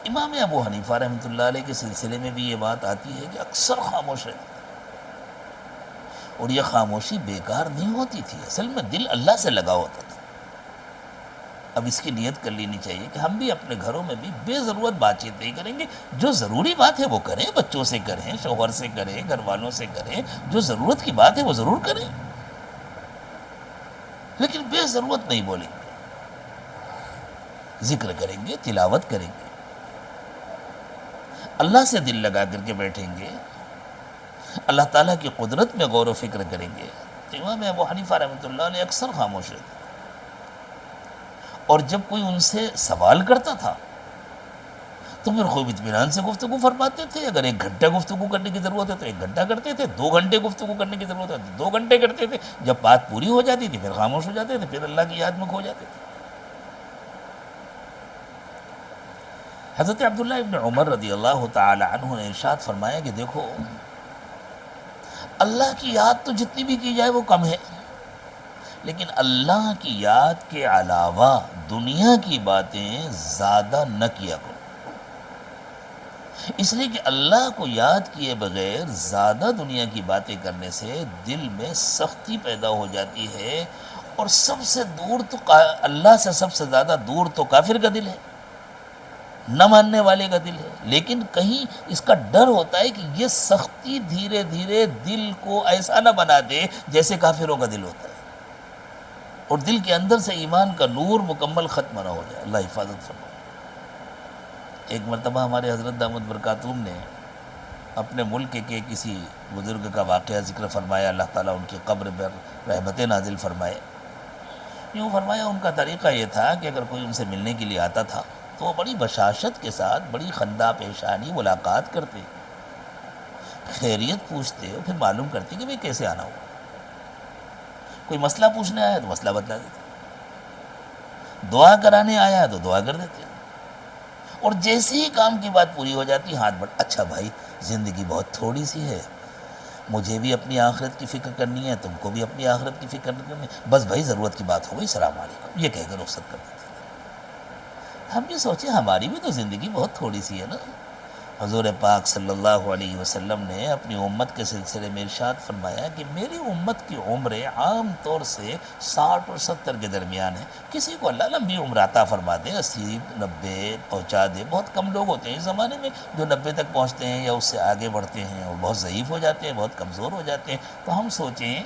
امام ابو حنیفہ رحمۃ اللہ علیہ کے سلسلے میں بھی یہ بات آتی ہے کہ اکثر خاموش رہتے تھے، اور یہ خاموشی بیکار نہیں ہوتی تھی، اصل میں دل اللہ سے لگا ہوتا تھا۔ اب اس کی نیت کر لینی چاہیے کہ ہم بھی اپنے گھروں میں بھی بے ضرورت بات چیت نہیں کریں گے، جو ضروری بات ہے وہ کریں، بچوں سے کریں، شوہر سے کریں، گھر والوں سے کریں، جو ضرورت کی بات ہے وہ ضرور کریں، لیکن بے ضرورت نہیں بولیں گے، ذکر کریں گے، تلاوت کریں گے، اللہ سے دل لگا کر کے بیٹھیں گے، اللہ تعالیٰ کی قدرت میں غور و فکر کریں گے۔ تو امام ابو حنیفہ رحمۃ اللہ علیہ اکثر خاموش رہتے، اور جب کوئی ان سے سوال کرتا تھا تو پھر خوب اطمینان سے گفتگو فرماتے تھے۔ اگر 1 گھنٹہ گفتگو کرنے کی ضرورت ہے تو 1 گھنٹہ کرتے تھے، 2 گھنٹے گفتگو کرنے کی ضرورت ہے تو 2 گھنٹے کرتے تھے، جب بات پوری ہو جاتی تھی پھر خاموش ہو جاتے تھے، پھر اللہ کی یاد میں کھو جاتے تھے۔ حضرت عبداللہ ابن عمر رضی اللہ تعالی عنہ نے ارشاد فرمایا کہ دیکھو، اللہ کی یاد تو جتنی بھی کی جائے وہ کم ہے، لیکن اللہ کی یاد کے علاوہ دنیا کی باتیں زیادہ نہ کیا کرو، اس لیے کہ اللہ کو یاد کیے بغیر زیادہ دنیا کی باتیں کرنے سے دل میں سختی پیدا ہو جاتی ہے، اور سب سے دور تو اللہ سے سب سے زیادہ دور تو کافر کا دل ہے، نہ ماننے والے کا دل ہے، لیکن کہیں اس کا ڈر ہوتا ہے کہ یہ سختی دھیرے دھیرے دل کو ایسا نہ بنا دے جیسے کافروں کا دل ہوتا ہے، اور دل کے اندر سے ایمان کا نور مکمل ختم نہ ہو جائے۔ اللہ حفاظت فرمائے۔ ایک مرتبہ ہمارے حضرت دامت برکاتہم نے اپنے ملک کے کسی بزرگ کا واقعہ ذکر فرمایا، اللہ تعالیٰ ان کی قبر پر رحمتیں نازل فرمائے۔ یوں فرمایا ان کا طریقہ یہ تھا کہ اگر کوئی ان سے ملنے کے لیے آتا تھا تو وہ بڑی بشاشت کے ساتھ بڑی خندہ پیشانی ملاقات کرتے، خیریت پوچھتے، اور پھر معلوم کرتے کہ بھئی کیسے آنا ہوا، کوئی مسئلہ پوچھنے آیا تو مسئلہ بتلا دیتے، دعا کرانے آیا تو دعا کر دیتے، اور جیسے ہی کام کی بات پوری ہو جاتی ہاتھ بڑھ، اچھا بھائی زندگی بہت تھوڑی سی ہے، مجھے بھی اپنی آخرت کی فکر کرنی ہے، تم کو بھی اپنی آخرت کی فکر کرنی ہے، بس بھائی ضرورت کی بات ہو گئی، السلام علیکم، یہ کہہ کر رخصت کر دیتے۔ ہم بھی سوچیں ہماری بھی تو زندگی بہت تھوڑی سی ہے نا۔ حضور پاک صلی اللہ علیہ وسلم نے اپنی امت کے سلسلے میں ارشاد فرمایا کہ میری امت کی عمریں عام طور سے 60 اور 70 کے درمیان ہے، کسی کو اللہ لمبی عمر عطا فرما دے، 80 90 پہنچا دے، بہت کم لوگ ہوتے ہیں اس زمانے میں جو 90 تک پہنچتے ہیں یا اس سے آگے بڑھتے ہیں، اور بہت ضعیف ہو جاتے ہیں، بہت کمزور ہو جاتے ہیں۔ تو ہم سوچیں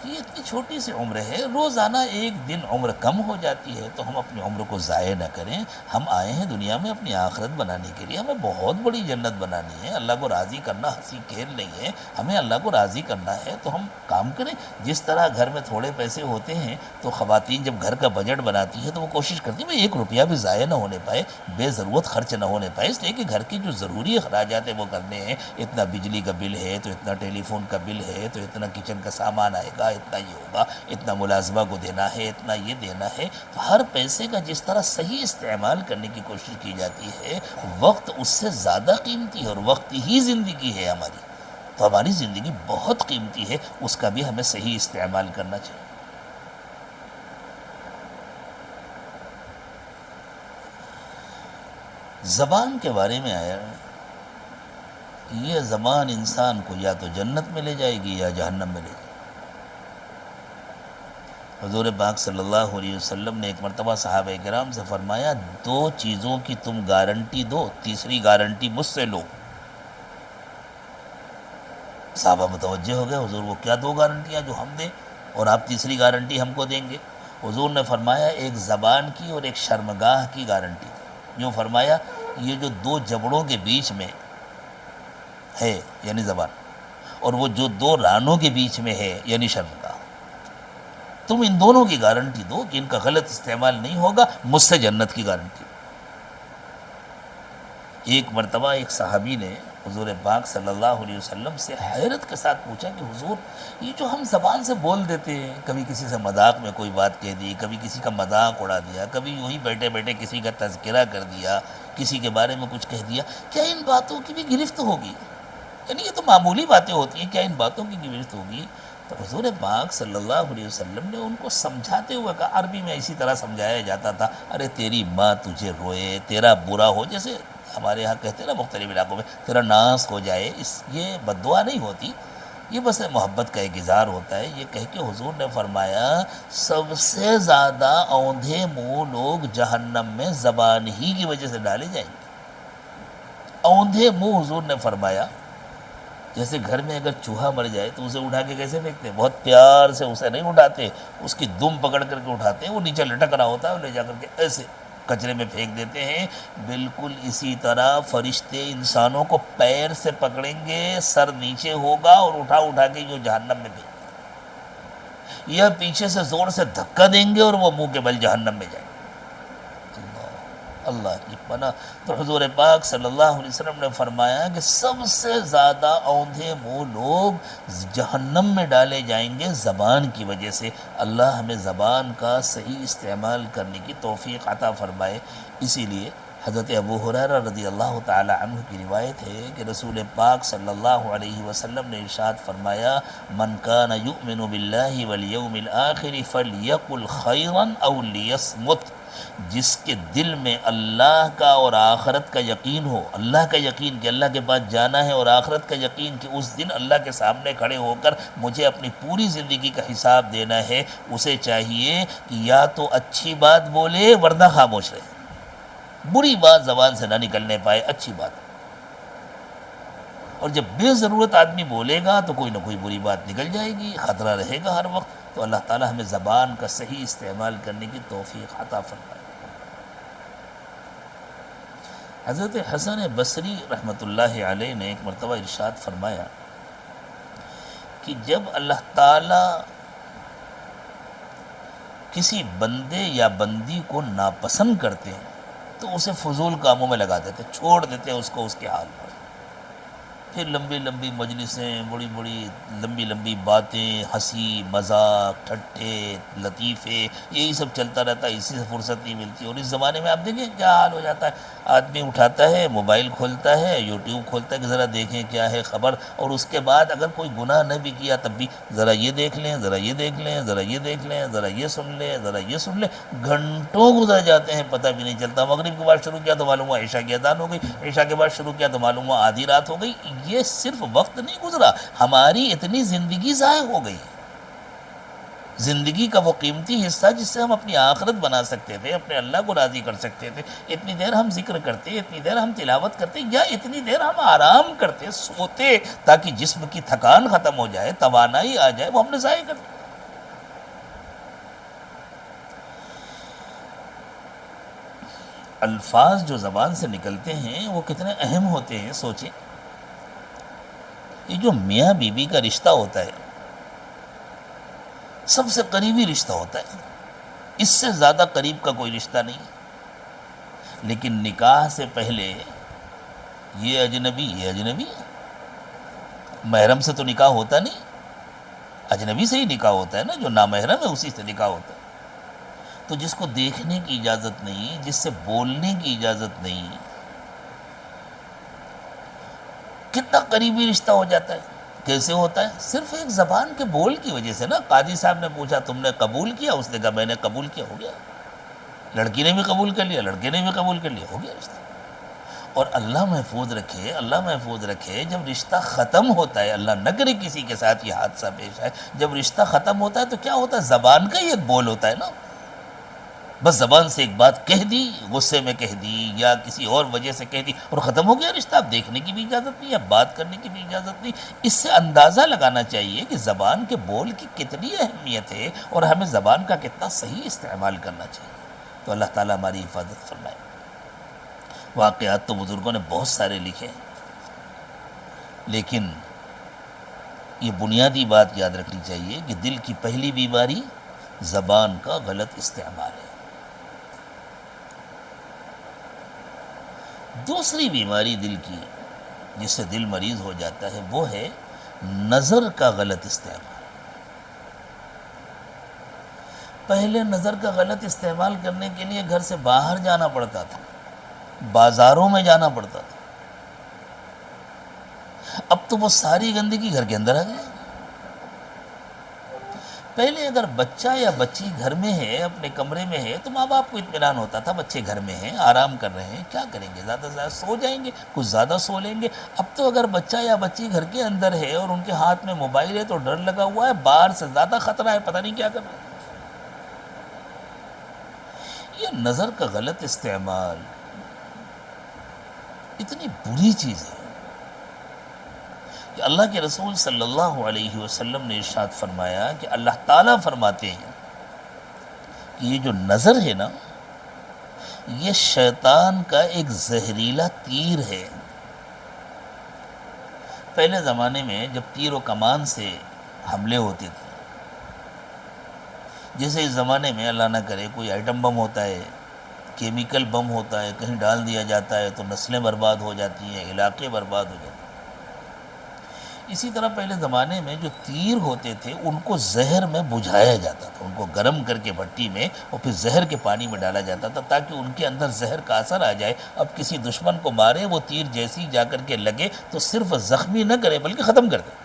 کہ یہ اتنی چھوٹی سی عمر ہے، روزانہ 1 دن عمر کم ہو جاتی ہے، تو ہم اپنی عمر کو ضائع نہ کریں۔ ہم آئے ہیں دنیا میں اپنی آخرت بنانے کے لیے، ہمیں بہت بڑی جنت بنانی ہے، اللہ کو راضی کرنا ہنسی کھیل نہیں ہے، ہمیں اللہ کو راضی کرنا ہے، تو ہم کام کریں۔ جس طرح گھر میں تھوڑے پیسے ہوتے ہیں تو خواتین جب گھر کا بجٹ بناتی ہے تو وہ کوشش کرتی ہے 1 روپیہ بھی ضائع نہ ہونے پائے، بے ضرورت خرچ نہ ہونے پائے، اس لیے کہ گھر کی جو ضروری اخراجات ہیں وہ کرنے ہیں، اتنا بجلی کا بل ہے تو اتنا ٹیلی فون کا بل ہے تو اتنا کچن کا سامان آئے گا، اتنا یہ ہوگا، اتنا ملازمہ کو دینا ہے، اتنا یہ دینا ہے۔ تو ہر پیسے کا جس طرح صحیح استعمال کرنے کی کوشش کی جاتی ہے، وقت اس سے زیادہ قیمتی ہے، اور وقت ہی زندگی ہے ہماری، تو ہماری زندگی بہت قیمتی ہے، اس کا بھی ہمیں صحیح استعمال کرنا چاہیے۔ زبان کے بارے میں آیا کہ یہ زبان انسان کو یا تو جنت میں لے جائے گی یا جہنم میں لے جائے گی۔ حضور پاک صلی اللہ علیہ وسلم نے ایک مرتبہ صحابہ کرام سے فرمایا 2 چیزوں کی تم گارنٹی دو، تیسری گارنٹی مجھ سے لو۔ صحابہ متوجہ ہو گئے، حضور وہ کیا 2 گارنٹیاں جو ہم دیں اور آپ تیسری گارنٹی ہم کو دیں گے؟ حضور نے فرمایا ایک زبان کی اور ایک شرمگاہ کی گارنٹی دی۔ یوں فرمایا یہ جو 2 جبڑوں کے بیچ میں ہے یعنی زبان، اور وہ جو 2 رانوں کے بیچ میں ہے یعنی شرمگاہ، تم ان دونوں کی گارنٹی دو کہ ان کا غلط استعمال نہیں ہوگا، مجھ سے جنت کی گارنٹی۔ ایک مرتبہ ایک صحابی نے حضور پاک صلی اللہ علیہ وسلم سے حیرت کے ساتھ پوچھا کہ حضور یہ جو ہم زبان سے بول دیتے ہیں، کبھی کسی سے مذاق میں کوئی بات کہہ دی، کبھی کسی کا مذاق اڑا دیا، کبھی یوں ہی بیٹھے بیٹھے کسی کا تذکرہ کر دیا، کسی کے بارے میں کچھ کہہ دیا، کیا ان باتوں کی بھی گرفت ہوگی؟ یعنی یہ تو معمولی باتیں ہوتی ہیں، کیا ان باتوں کی گرفت ہوگی؟ تو حضور پاک صلی اللہ علیہ وسلم نے ان کو سمجھاتے ہوئے کہا، عربی میں اسی طرح سمجھایا جاتا تھا، ارے تیری ماں تجھے روئے، تیرا برا ہو، جیسے ہمارے یہاں کہتے ہیں نا مختلف علاقوں میں، تیرا ناس ہو جائے، یہ بد دعا نہیں ہوتی، یہ بس محبت کا ایک اظہار ہوتا ہے۔ یہ کہہ کے حضور نے فرمایا سب سے زیادہ اوندھے منہ لوگ جہنم میں زبان ہی کی وجہ سے ڈالے جائیں گے۔ اوندھے منہ حضور نے فرمایا، جیسے گھر میں اگر چوہا مر جائے تو اسے اٹھا کے کیسے پھینکتے ہیں؟ بہت پیار سے اسے نہیں اٹھاتے، اس کی دم پکڑ کر کے اٹھاتے ہیں، وہ نیچے لٹک رہا ہوتا ہے، وہ لے جا کر کے ایسے کچرے میں پھینک دیتے ہیں۔ بالکل اسی طرح فرشتے انسانوں کو پیر سے پکڑیں گے، سر نیچے ہوگا اور اٹھا اٹھا کے جو جہنم میں پھینک، یا پیچھے سے زور سے دھکا دیں گے اور وہ منہ کے بل جہنم میں جائیں گے۔ اللہ کی پناہ۔ تو حضور پاک صلی اللہ علیہ وسلم نے فرمایا کہ سب سے زیادہ اوندھے منہ لوگ جہنم میں ڈالے جائیں گے زبان کی وجہ سے۔ اللہ ہمیں زبان کا صحیح استعمال کرنے کی توفیق عطا فرمائے۔ اسی لیے حضرت ابو ہریرہ رضی اللہ تعالی عنہ کی روایت ہے کہ رسول پاک صلی اللہ علیہ وسلم نے ارشاد فرمایا، من کان یؤمن باللہ والیوم الآخر فلیقل خیرا او لیصمت، جس کے دل میں اللہ کا اور آخرت کا یقین ہو، اللہ کا یقین کہ اللہ کے پاس جانا ہے، اور آخرت کا یقین کہ اس دن اللہ کے سامنے کھڑے ہو کر مجھے اپنی پوری زندگی کا حساب دینا ہے، اسے چاہیے کہ یا تو اچھی بات بولے ورنہ خاموش رہے، بری بات زبان سے نہ نکلنے پائے، اچھی بات۔ اور جب بے ضرورت آدمی بولے گا تو کوئی نہ کوئی بری بات نکل جائے گی، خطرہ رہے گا ہر وقت۔ تو اللہ تعالی ہمیں زبان کا صحیح استعمال کرنے کی توفیق عطا فرمائے۔ حضرت حسن بصری رحمۃ اللہ علیہ نے ایک مرتبہ ارشاد فرمایا کہ جب اللہ تعالی کسی بندے یا بندی کو ناپسند کرتے ہیں تو اسے فضول کاموں میں لگا دیتے، چھوڑ دیتے اس کو اس کے حال پر، پھر لمبی لمبی مجلسیں، بڑی بڑی لمبی لمبی باتیں، ہنسی مذاق، ٹھٹے لطیفے، یہی سب چلتا رہتا ہے، اسی سے فرصت نہیں ملتی۔ اور اس زمانے میں آپ دیکھیں کیا حال ہو جاتا ہے، آدمی اٹھاتا ہے موبائل کھولتا ہے، یوٹیوب کھولتا ہے کہ ذرا دیکھیں کیا ہے خبر، اور اس کے بعد اگر کوئی گناہ نہ بھی کیا تب بھی ذرا یہ دیکھ لیں، ذرا یہ دیکھ لیں، ذرا یہ دیکھ لیں، ذرا یہ سن لیں، ذرا یہ سن لیں، گھنٹوں گزر جاتے ہیں پتہ بھی نہیں چلتا۔ مغرب کے بعد شروع کیا تو معلوم ہوا عشاء کی اذان ہو گئی، عشاء کے بعد شروع کیا تو معلوم ہوا آدھی رات ہو گئی۔ یہ صرف وقت نہیں گزرا، ہماری اتنی زندگی ضائع ہو گئی۔ زندگی کا وہ قیمتی حصہ جس سے ہم اپنی آخرت بنا سکتے تھے، اپنے اللہ کو راضی کر سکتے تھے، اتنی دیر ہم ذکر کرتے، اتنی دیر ہم تلاوت کرتے، یا اتنی دیر ہم آرام کرتے، سوتے تاکہ جسم کی تھکان ختم ہو جائے، توانائی آ جائے، وہ ہم نے ضائع کر دی۔ الفاظ جو زبان سے نکلتے ہیں وہ کتنے اہم ہوتے ہیں، سوچیں۔ یہ جو میاں بیوی کا رشتہ ہوتا ہے سب سے قریبی رشتہ ہوتا ہے، اس سے زیادہ قریب کا کوئی رشتہ نہیں، لیکن نکاح سے پہلے یہ اجنبی یہ اجنبی، محرم سے تو نکاح ہوتا نہیں، اجنبی سے ہی نکاح ہوتا ہے نا، جو نامحرم ہے اسی سے نکاح ہوتا ہے۔ تو جس کو دیکھنے کی اجازت نہیں، جس سے بولنے کی اجازت نہیں، کتنا قریبی رشتہ ہو جاتا ہے۔ کیسے ہوتا ہے؟ صرف ایک زبان کے بول کی وجہ سے نا۔ قاضی صاحب نے پوچھا تم نے قبول کیا؟ اس نے کہا میں نے قبول کیا، ہو گیا۔ لڑکی نے بھی قبول کر لیا، لڑکے نے بھی قبول کر لیا، ہو گیا رشتہ۔ اور اللہ محفوظ رکھے، اللہ محفوظ رکھے، جب رشتہ ختم ہوتا ہے، اللہ نہ کرے کسی کے ساتھ یہ حادثہ پیش آئے، جب رشتہ ختم ہوتا ہے تو کیا ہوتا ہے؟ زبان کا ہی ایک بول ہوتا ہے نا، بس زبان سے ایک بات کہہ دی، غصے میں کہہ دی یا کسی اور وجہ سے کہہ دی اور ختم ہو گیا رشتہ۔ اب دیکھنے کی بھی اجازت نہیں، اب بات کرنے کی بھی اجازت نہیں۔ اس سے اندازہ لگانا چاہیے کہ زبان کے بول کی کتنی اہمیت ہے اور ہمیں زبان کا کتنا صحیح استعمال کرنا چاہیے۔ تو اللہ تعالیٰ ہماری حفاظت فرمائے۔ واقعات تو بزرگوں نے بہت سارے لکھے، لیکن یہ بنیادی بات یاد رکھنی چاہیے کہ دل کی پہلی بیماری زبان کا غلط استعمال ہے۔ دوسری بیماری دل کی جس سے دل مریض ہو جاتا ہے وہ ہے نظر کا غلط استعمال۔ پہلے نظر کا غلط استعمال کرنے کے لیے گھر سے باہر جانا پڑتا تھا، بازاروں میں جانا پڑتا تھا، اب تو وہ ساری گندگی گھر کے اندر آ گئی۔ پہلے اگر بچہ یا بچی گھر میں ہے، اپنے کمرے میں ہے، تو ماں باپ کو اطمینان ہوتا تھا بچے گھر میں ہیں، آرام کر رہے ہیں، کیا کریں گے، زیادہ سے زیادہ سو جائیں گے، کچھ زیادہ سو لیں گے۔ اب تو اگر بچہ یا بچی گھر کے اندر ہے اور ان کے ہاتھ میں موبائل ہے تو ڈر لگا ہوا ہے، باہر سے زیادہ خطرہ ہے، پتہ نہیں کیا کر رہے ہیں۔ یہ نظر کا غلط استعمال اتنی بری چیز ہے کہ اللہ کے رسول صلی اللہ علیہ وسلم نے ارشاد فرمایا کہ اللہ تعالیٰ فرماتے ہیں کہ یہ جو نظر ہے نا، یہ شیطان کا ایک زہریلا تیر ہے۔ پہلے زمانے میں جب تیر و کمان سے حملے ہوتے تھے، جیسے اس زمانے میں اللہ نہ کرے کوئی آئٹم بم ہوتا ہے، کیمیکل بم ہوتا ہے، کہیں ڈال دیا جاتا ہے تو نسلیں برباد ہو جاتی ہیں، علاقے برباد ہو جاتے ہیں، اسی طرح پہلے زمانے میں جو تیر ہوتے تھے ان کو زہر میں بجھایا جاتا تھا، ان کو گرم کر کے بھٹی میں اور پھر زہر کے پانی میں ڈالا جاتا تھا تاکہ ان کے اندر زہر کا اثر آ جائے۔ اب کسی دشمن کو مارے وہ تیر جیسی جا کر کے لگے تو صرف زخمی نہ کرے بلکہ ختم کر دے۔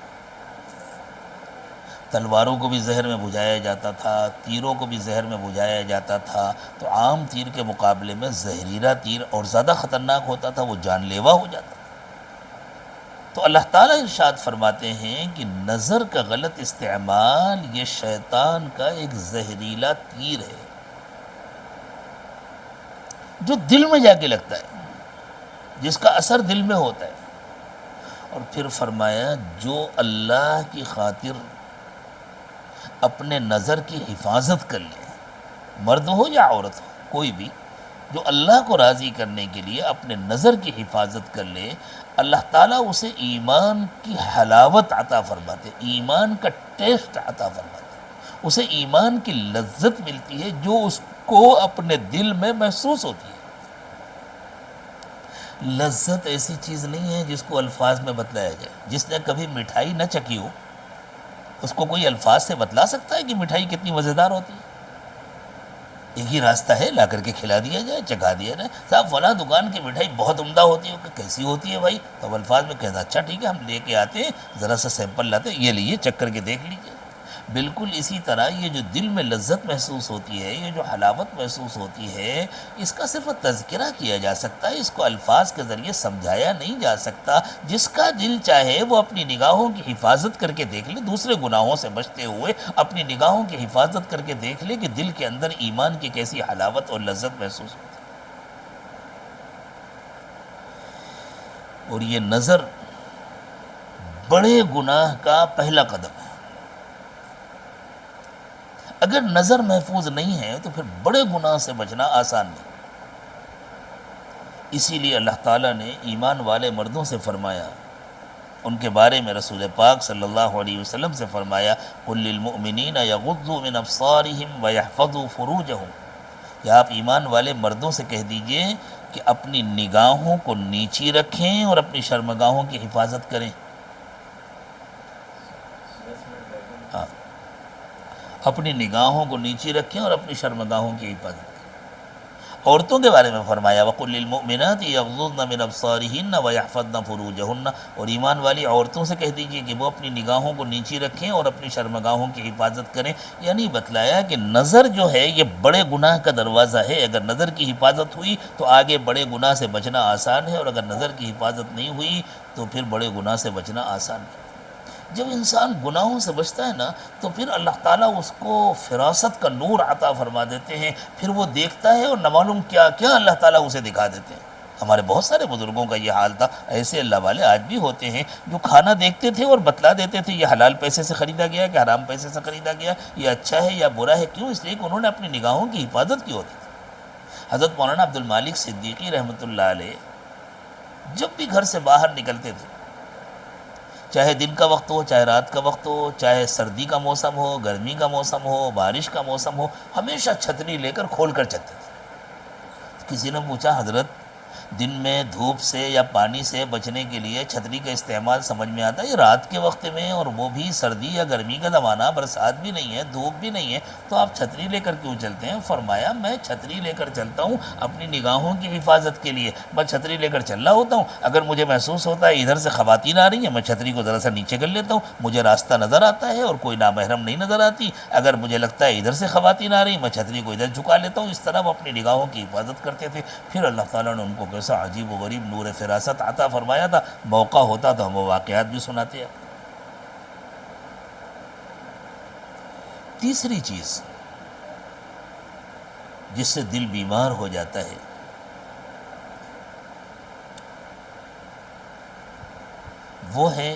تلواروں کو بھی زہر میں بجھایا جاتا تھا، تیروں کو بھی زہر میں بجھایا جاتا تھا، تو عام تیر کے مقابلے میں زہریلا تیر اور زیادہ خطرناک ہوتا تھا، وہ جان لیوا ہو جاتا تھا۔ تو اللہ تعالیٰ ارشاد فرماتے ہیں کہ نظر کا غلط استعمال یہ شیطان کا ایک زہریلا تیر ہے جو دل میں جا کے لگتا ہے، جس کا اثر دل میں ہوتا ہے۔ اور پھر فرمایا جو اللہ کی خاطر اپنے نظر کی حفاظت کر لے، مرد ہو یا عورت ہو، کوئی بھی جو اللہ کو راضی کرنے کے لیے اپنے نظر کی حفاظت کر لے، اللہ تعالیٰ اسے ایمان کی حلاوت عطا فرماتے، ایمان کا ٹیسٹ عطا فرماتے، اسے ایمان کی لذت ملتی ہے جو اس کو اپنے دل میں محسوس ہوتی ہے۔ لذت ایسی چیز نہیں ہے جس کو الفاظ میں بتلایا جائے۔ جس نے کبھی مٹھائی نہ چکھی ہو اس کو کوئی الفاظ سے بتلا سکتا ہے کہ مٹھائی کتنی مزیدار ہوتی ہے؟ ایک ہی راستہ ہے، لا کر کے کھلا دیا جائے، چکھا دیا جائے، صاحب فلاں دکان کی مٹھائی بہت عمدہ ہوتی ہے، کہ کیسی ہوتی ہے بھائی؟ تو اب الفاظ میں کہنا اچھا ٹھیک ہے ہم لے کے آتے ہیں، ذرا سا سیمپل لاتے ہیں، یہ لیے چکھ کر کے دیکھ لیجیے۔ بالکل اسی طرح یہ جو دل میں لذت محسوس ہوتی ہے، یہ جو حلاوت محسوس ہوتی ہے، اس کا صرف تذکرہ کیا جا سکتا ہے، اس کو الفاظ کے ذریعے سمجھایا نہیں جا سکتا۔ جس کا دل چاہے وہ اپنی نگاہوں کی حفاظت کر کے دیکھ لے، دوسرے گناہوں سے بچتے ہوئے اپنی نگاہوں کی حفاظت کر کے دیکھ لے کہ دل کے اندر ایمان کی کیسی حلاوت اور لذت محسوس ہوتی ہے۔ اور یہ نظر بڑے گناہ کا پہلا قدم ہے۔ اگر نظر محفوظ نہیں ہے تو پھر بڑے گناہ سے بچنا آسان نہیں۔ اسی لیے اللہ تعالیٰ نے ایمان والے مردوں سے فرمایا، ان کے بارے میں رسول پاک صلی اللہ علیہ وسلم سے فرمایا، قُل لِّلْمُؤْمِنِينَ يَغُضُّوا مِنْ أَبْصَارِهِمْ وَيَحْفَظُوا فُرُوجَهُمْ، کہ آپ ایمان والے مردوں سے کہہ دیجئے کہ اپنی نگاہوں کو نیچی رکھیں اور اپنی شرمگاہوں کی حفاظت کریں۔ ہاں، اپنی نگاہوں کو نیچی رکھیں اور اپنی شرمگاہوں کی حفاظت کریں۔ عورتوں کے بارے میں فرمایا، وَقُلْ لِّلْمُؤْمِنَاتِ يَغْضُضْنَ مِنْ أَبْصَارِهِنَّ وَيَحْفَظْنَ فُرُوجَهُنَّ، اور ایمان والی عورتوں سے کہہ دیجئے کہ وہ اپنی نگاہوں کو نیچی رکھیں اور اپنی شرمگاہوں کی حفاظت کریں۔ یعنی بتلایا کہ نظر جو ہے یہ بڑے گناہ کا دروازہ ہے، اگر نظر کی حفاظت ہوئی تو آگے بڑے گناہ سے بچنا آسان ہے، اور اگر نظر کی حفاظت نہیں ہوئی تو پھر بڑے گناہ سے بچنا آسان ہے۔ جب انسان گناہوں سے بچتا ہے نا تو پھر اللہ تعالیٰ اس کو فراست کا نور عطا فرما دیتے ہیں، پھر وہ دیکھتا ہے اور نہ معلوم کیا کیا اللہ تعالیٰ اسے دکھا دیتے ہیں۔ ہمارے بہت سارے بزرگوں کا یہ حال تھا، ایسے اللہ والے آج بھی ہوتے ہیں جو کھانا دیکھتے تھے اور بتلا دیتے تھے یہ حلال پیسے سے خریدا گیا کہ حرام پیسے سے خریدا گیا، یہ اچھا ہے یا برا ہے۔ کیوں؟ اس لیے کہ انہوں نے اپنی نگاہوں کی حفاظت کی ہوتی تھی۔ حضرت مولانا عبد المالک صدیقی رحمۃ اللہ علیہ جب بھی گھر سے باہر نکلتے تھے، چاہے دن کا وقت ہو، چاہے رات کا وقت ہو، چاہے سردی کا موسم ہو، گرمی کا موسم ہو، بارش کا موسم ہو، ہمیشہ چھتری لے کر کھول کر چلتے تھے۔ کسی نے پوچھا، حضرت دن میں دھوپ سے یا پانی سے بچنے کے لیے چھتری کا استعمال سمجھ میں آتا ہے، یہ رات کے وقت میں، اور وہ بھی سردی یا گرمی کا زمانہ، برسات بھی نہیں ہے، دھوپ بھی نہیں ہے، تو آپ چھتری لے کر کیوں چلتے ہیں؟ فرمایا میں چھتری لے کر چلتا ہوں اپنی نگاہوں کی حفاظت کے لیے، میں چھتری لے کر چل رہا ہوتا ہوں، اگر مجھے محسوس ہوتا ہے ادھر سے خواتین آ رہی ہیں، میں چھتری کو ذرا سا نیچے کر لیتا ہوں، مجھے راستہ نظر آتا ہے اور کوئی نامحرم نہیں نظر آتی، اگر مجھے لگتا ہے ادھر سے خواتین آ رہی ہیں، میں چھتری کو ادھر جھکا لیتا ہوں۔ اس طرح وہ اپنی نگاہوں کی حفاظت کرتے تھے۔ پھر اللہ تعالیٰ نے ان کو کیسا عجیب و غریب نور فراست عطا فرمایا تھا، موقع ہوتا تو ہم وہ واقعات بھی سناتے ہیں۔ تیسری چیز جس سے دل بیمار ہو جاتا ہے وہ ہے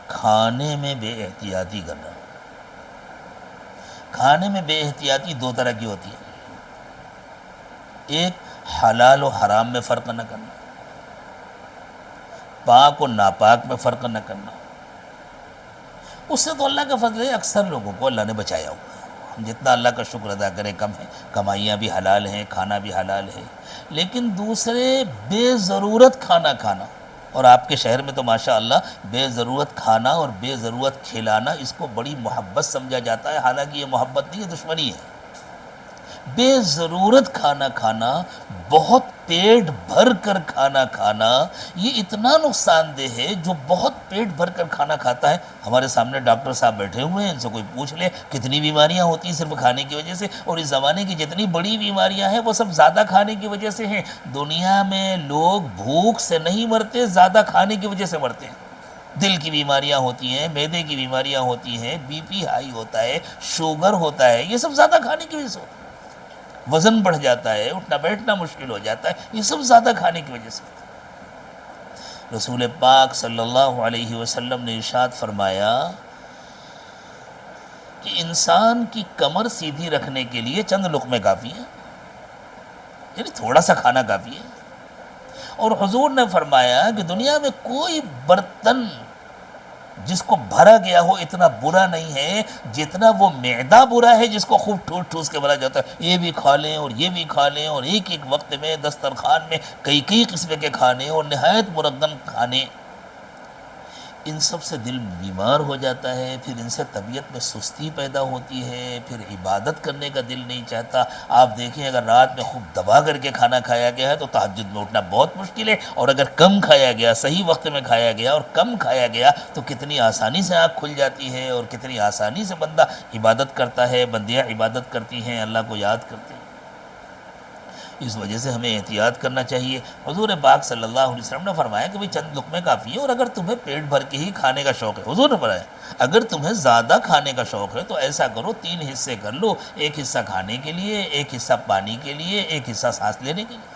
کھانے میں بے احتیاطی کرنا۔ کھانے میں بے احتیاطی دو طرح کی ہوتی ہے، ایک حلال و حرام میں فرق نہ کرنا، پاک و ناپاک میں فرق نہ کرنا۔ اس سے تو اللہ کا فضل ہے، اکثر لوگوں کو اللہ نے بچایا ہوا ہے، جتنا اللہ کا شکر ادا کرے کم ہے، کمائیاں بھی حلال ہیں، کھانا بھی حلال ہے، لیکن دوسرے بے ضرورت کھانا کھانا، اور آپ کے شہر میں تو ماشاءاللہ بے ضرورت کھانا اور بے ضرورت کھلانا اس کو بڑی محبت سمجھا جاتا ہے، حالانکہ یہ محبت نہیں ہے، دشمنی ہے۔ بے ضرورت کھانا کھانا، بہت پیٹ بھر کر کھانا کھانا، یہ اتنا نقصان دہ ہے۔ جو بہت پیٹ بھر کر کھانا کھاتا ہے، ہمارے سامنے ڈاکٹر صاحب بیٹھے ہوئے ہیں، ان سے کوئی پوچھ لے کتنی بیماریاں ہوتی ہیں صرف کھانے کی وجہ سے، اور اس زمانے کی جتنی بڑی بیماریاں ہیں وہ سب زیادہ کھانے کی وجہ سے ہیں۔ دنیا میں لوگ بھوک سے نہیں مرتے، زیادہ کھانے کی وجہ سے مرتے ہیں۔ دل کی بیماریاں ہوتی ہیں، معدے کی بیماریاں ہوتی ہیں، بی پی ہائی ہوتا ہے، شوگر ہوتا ہے، یہ سب زیادہ کھانے کی وجہ سے ہوتا ہے۔ وزن بڑھ جاتا ہے، اٹھنا بیٹھنا مشکل ہو جاتا ہے، یہ سب زیادہ کھانے کی وجہ سے ہوتا ہے۔ رسول پاک صلی اللہ علیہ وسلم نے ارشاد فرمایا کہ انسان کی کمر سیدھی رکھنے کے لیے چند لقمے کافی ہیں، یعنی تھوڑا سا کھانا کافی ہے۔ اور حضور نے فرمایا کہ دنیا میں کوئی برتن جس کو بھرا گیا ہو اتنا برا نہیں ہے جتنا وہ معدہ برا ہے، جس کو خوب ٹھوس ٹھوس کے بھرا جاتا ہے، یہ بھی کھا لیں اور یہ بھی کھا لیں، اور ایک ایک وقت میں دسترخوان میں کئی کئی قسم کے کھانے اور نہایت مرغن کھانے، ان سب سے دل بیمار ہو جاتا ہے، پھر ان سے طبیعت میں سستی پیدا ہوتی ہے، پھر عبادت کرنے کا دل نہیں چاہتا۔ آپ دیکھیں اگر رات میں خوب دبا کر کے کھانا کھایا گیا ہے تو تہجد میں اٹھنا بہت مشکل ہے، اور اگر کم کھایا گیا، صحیح وقت میں کھایا گیا اور کم کھایا گیا تو کتنی آسانی سے آنکھ کھل جاتی ہے، اور کتنی آسانی سے بندہ عبادت کرتا ہے، بندیاں عبادت کرتی ہیں، اللہ کو یاد کرتے ہیں۔ اس وجہ سے ہمیں احتیاط کرنا چاہیے۔ حضور پاک صلی اللہ علیہ وسلم نے فرمایا کہ چند لقمے کافی ہے، اور اگر تمہیں پیٹ بھر کے ہی کھانے کا شوق ہے، حضور نے فرمایا اگر تمہیں زیادہ کھانے کا شوق ہے تو ایسا کرو 3 حصے کر لو، ایک حصہ کھانے کے لیے، ایک حصہ پانی کے لیے، ایک حصہ سانس لینے کے لیے۔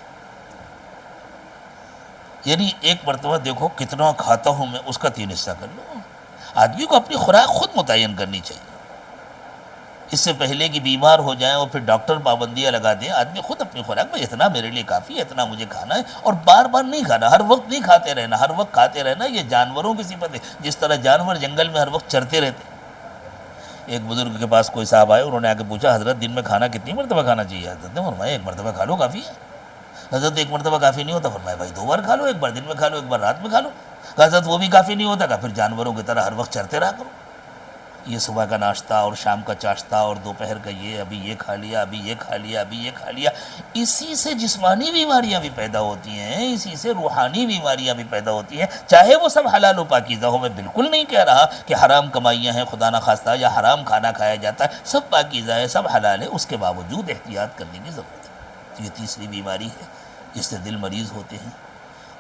یعنی ایک مرتبہ دیکھو کتنا کھاتا ہوں میں، اس کا 3 حصہ کر لو۔ آدمی کو اپنی خوراک خود متعین کرنی چاہیے، اس سے پہلے کہ بیمار ہو جائیں اور پھر ڈاکٹر پابندیاں لگا دیں۔ آدمی خود اپنی خوراک میں اتنا میرے لیے کافی ہے، اتنا مجھے کھانا ہے، اور بار بار نہیں کھانا، ہر وقت نہیں کھاتے رہنا، ہر وقت کھاتے رہنا یہ جانوروں کی صفت ہے، جس طرح جانور جنگل میں ہر وقت چرتے رہتے ہیں۔ ایک بزرگ کے پاس کوئی صاحب آئے، انہوں نے آ کے پوچھا حضرت دن میں کھانا کتنی مرتبہ کھانا چاہیے؟ حضرت نے فرمایا 1 مرتبہ کھا لو کافی ہے۔ حضرت 1 مرتبہ کافی نہیں ہوتا؟ فرمایا بھائی 2 بار کھا لو، 1 بار دن میں کھا لو، 1 بار رات میں کھا لو۔ حضرت وہ بھی کافی نہیں ہوتا، کہا پھر جانوروں کی طرح ہر وقت چرتے رہا کرو، یہ صبح کا ناشتہ اور شام کا چاشتہ اور دوپہر کا یہ، ابھی یہ کھا لیا، ابھی یہ کھا لیا، ابھی یہ کھا لیا۔ اسی سے جسمانی بیماریاں بھی پیدا ہوتی ہیں، اسی سے روحانی بیماریاں بھی پیدا ہوتی ہیں، چاہے وہ سب حلال و پاکیزہ ہو۔ میں بالکل نہیں کہہ رہا کہ حرام کمائیاں ہیں خدا نہ خواستہ، یا حرام کھانا کھایا جاتا ہے، سب پاکیزہ ہے، سب حلال ہے، اس کے باوجود احتیاط کرنے کی ضرورت ہے۔ تو یہ تیسری بیماری ہے جس سے دل مریض ہوتے ہیں۔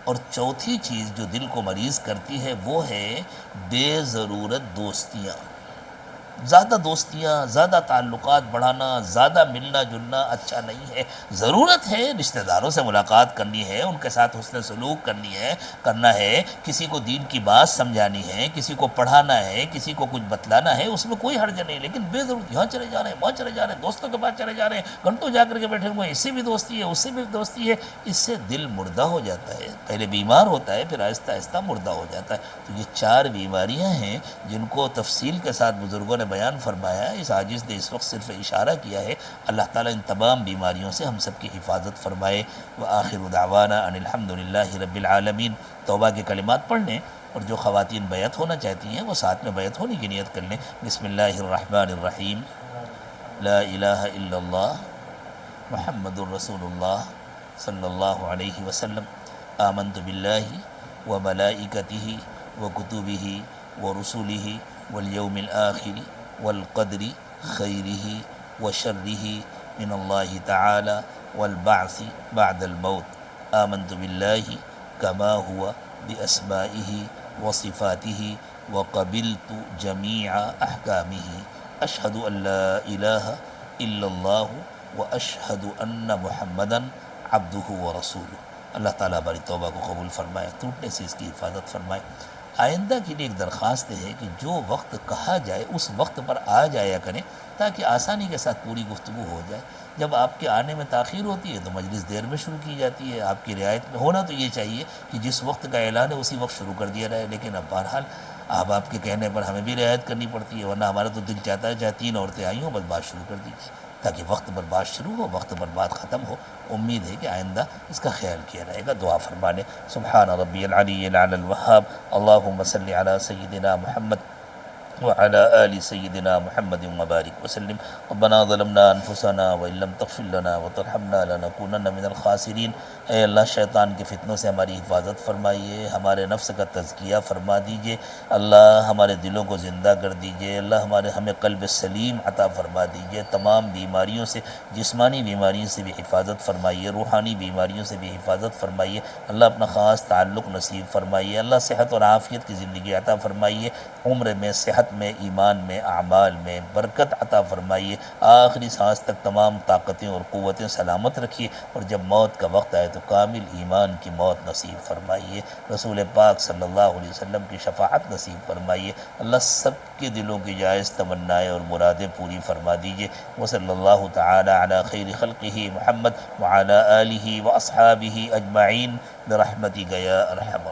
اور چوتھی چیز جو دل کو مریض کرتی ہے وہ ہے بے ضرورت دوستیاں۔ زیادہ دوستیاں، زیادہ تعلقات بڑھانا، زیادہ ملنا جلنا اچھا نہیں ہے۔ ضرورت ہے رشتہ داروں سے ملاقات کرنی ہے، ان کے ساتھ حسن سلوک کرنا ہے، کسی کو دین کی بات سمجھانی ہے، کسی کو پڑھانا ہے، کسی کو کچھ بتلانا ہے، اس میں کوئی حرج نہیں، لیکن بے ضرورت یہاں چلے جا رہے ہیں، وہاں چلے جا رہے ہیں، دوستوں کے پاس چلے جا رہے ہیں، گھنٹوں جا کر کے بیٹھے ہوئے ہیں، اس سے بھی دوستی ہے، اس سے بھی دوستی ہے، اس سے دل مردہ ہو جاتا ہے، پہلے بیمار ہوتا ہے پھر آہستہ آہستہ مردہ ہو جاتا ہے۔ تو یہ 4 بیماریاں ہیں جن کو تفصیل کے ساتھ بزرگوں نے بیان فرمایا ہے، اس عاجز نے اس وقت صرف اشارہ کیا ہے۔ اللہ تعالیٰ ان تمام بیماریوں سے ہم سب کی حفاظت فرمائے۔ وآخر دعوانا ان الحمد للہ رب العالمین۔ توبہ کے کلمات پڑھ لیں، اور جو خواتین بیعت ہونا چاہتی ہیں وہ ساتھ میں بیعت ہونے کی نیت کر لیں۔ بسم اللہ الرحمن الرحیم، لا الہ الا اللہ محمد الرسول اللہ صلی اللہ علیہ وسلم، آمنت باللہ و ملائکتہ و کتبہ و رسلہ والیوم الآخر والقدر خیرہ و شرہ من اللہ تعالی والبعث بعد الموت، آمنت باللہ کما ہوا باسمائہ وصفاتہ وقبلت جمیع احکامہ، اشہد ان لا الہ الا اللہ واشہد ان محمدا عبدہ ورسولہ۔ اللہ تعالیٰ ہماری توبہ کو قبول فرمائے، ٹوٹنے سے اس کی حفاظت فرمائے۔ آئندہ کے لیے ایک درخواست ہے کہ جو وقت کہا جائے اس وقت پر آ جایا کریں، تاکہ آسانی کے ساتھ پوری گفتگو ہو جائے۔ جب آپ کے آنے میں تاخیر ہوتی ہے تو مجلس دیر میں شروع کی جاتی ہے۔ آپ کی رعایت میں ہونا تو یہ چاہیے کہ جس وقت کا اعلان ہے اسی وقت شروع کر دیا جائے، لیکن اب بہرحال آپ کے کہنے پر ہمیں بھی رعایت کرنی پڑتی ہے، ورنہ ہمارا تو دل چاہتا ہے چاہے 3 عورتیں آئی ہوں بس بات شروع کر دیجیے، تاکہ وقت پر بات شروع ہو، وقت پر بات ختم ہو۔ امید ہے کہ آئندہ اس کا خیال کیا جائے گا۔ دعا فرمانے۔ سبحان ربی العلی الاعلی الوہاب، اللہم صلی علی سیدنا محمد وعلى آل سيدنا محمد وبارك وسلم۔ ربنا ظلمنا انفسنا وان لم تغفر لنا وترحمنا لنكونن من الخاسرین۔ اے اللہ شیطان کے فتنوں سے ہماری حفاظت فرمائیے، ہمارے نفس کا تزکیہ فرما دیجئے، اللہ ہمارے دلوں کو زندہ کر دیجئے، اللہ ہمیں قلب سلیم عطا فرما دیجئے، تمام بیماریوں سے، جسمانی بیماریوں سے بھی حفاظت فرمائیے، روحانی بیماریوں سے بھی حفاظت فرمائیے، اللہ اپنا خاص تعلق نصیب فرمائیے، اللہ صحت اور عافیت کی زندگی عطا فرمائیے، عمر میں، صحت میں، ایمان میں، اعمال میں برکت عطا فرمائیے، آخری سانس تک تمام طاقتیں اور قوتیں سلامت رکھیے، اور جب موت کا وقت آئے تو کامل ایمان کی موت نصیب فرمائیے، رسول پاک صلی اللہ علیہ وسلم کی شفاعت نصیب فرمائیے، اللہ سب کے دلوں کی جائز تمنائیں اور مرادیں پوری فرما دیجیے۔ وصلی اللہ تعالی علی خیر خلقہ محمد وعلی آلہ واصحابہ اجمعین برحمتک یا ارحم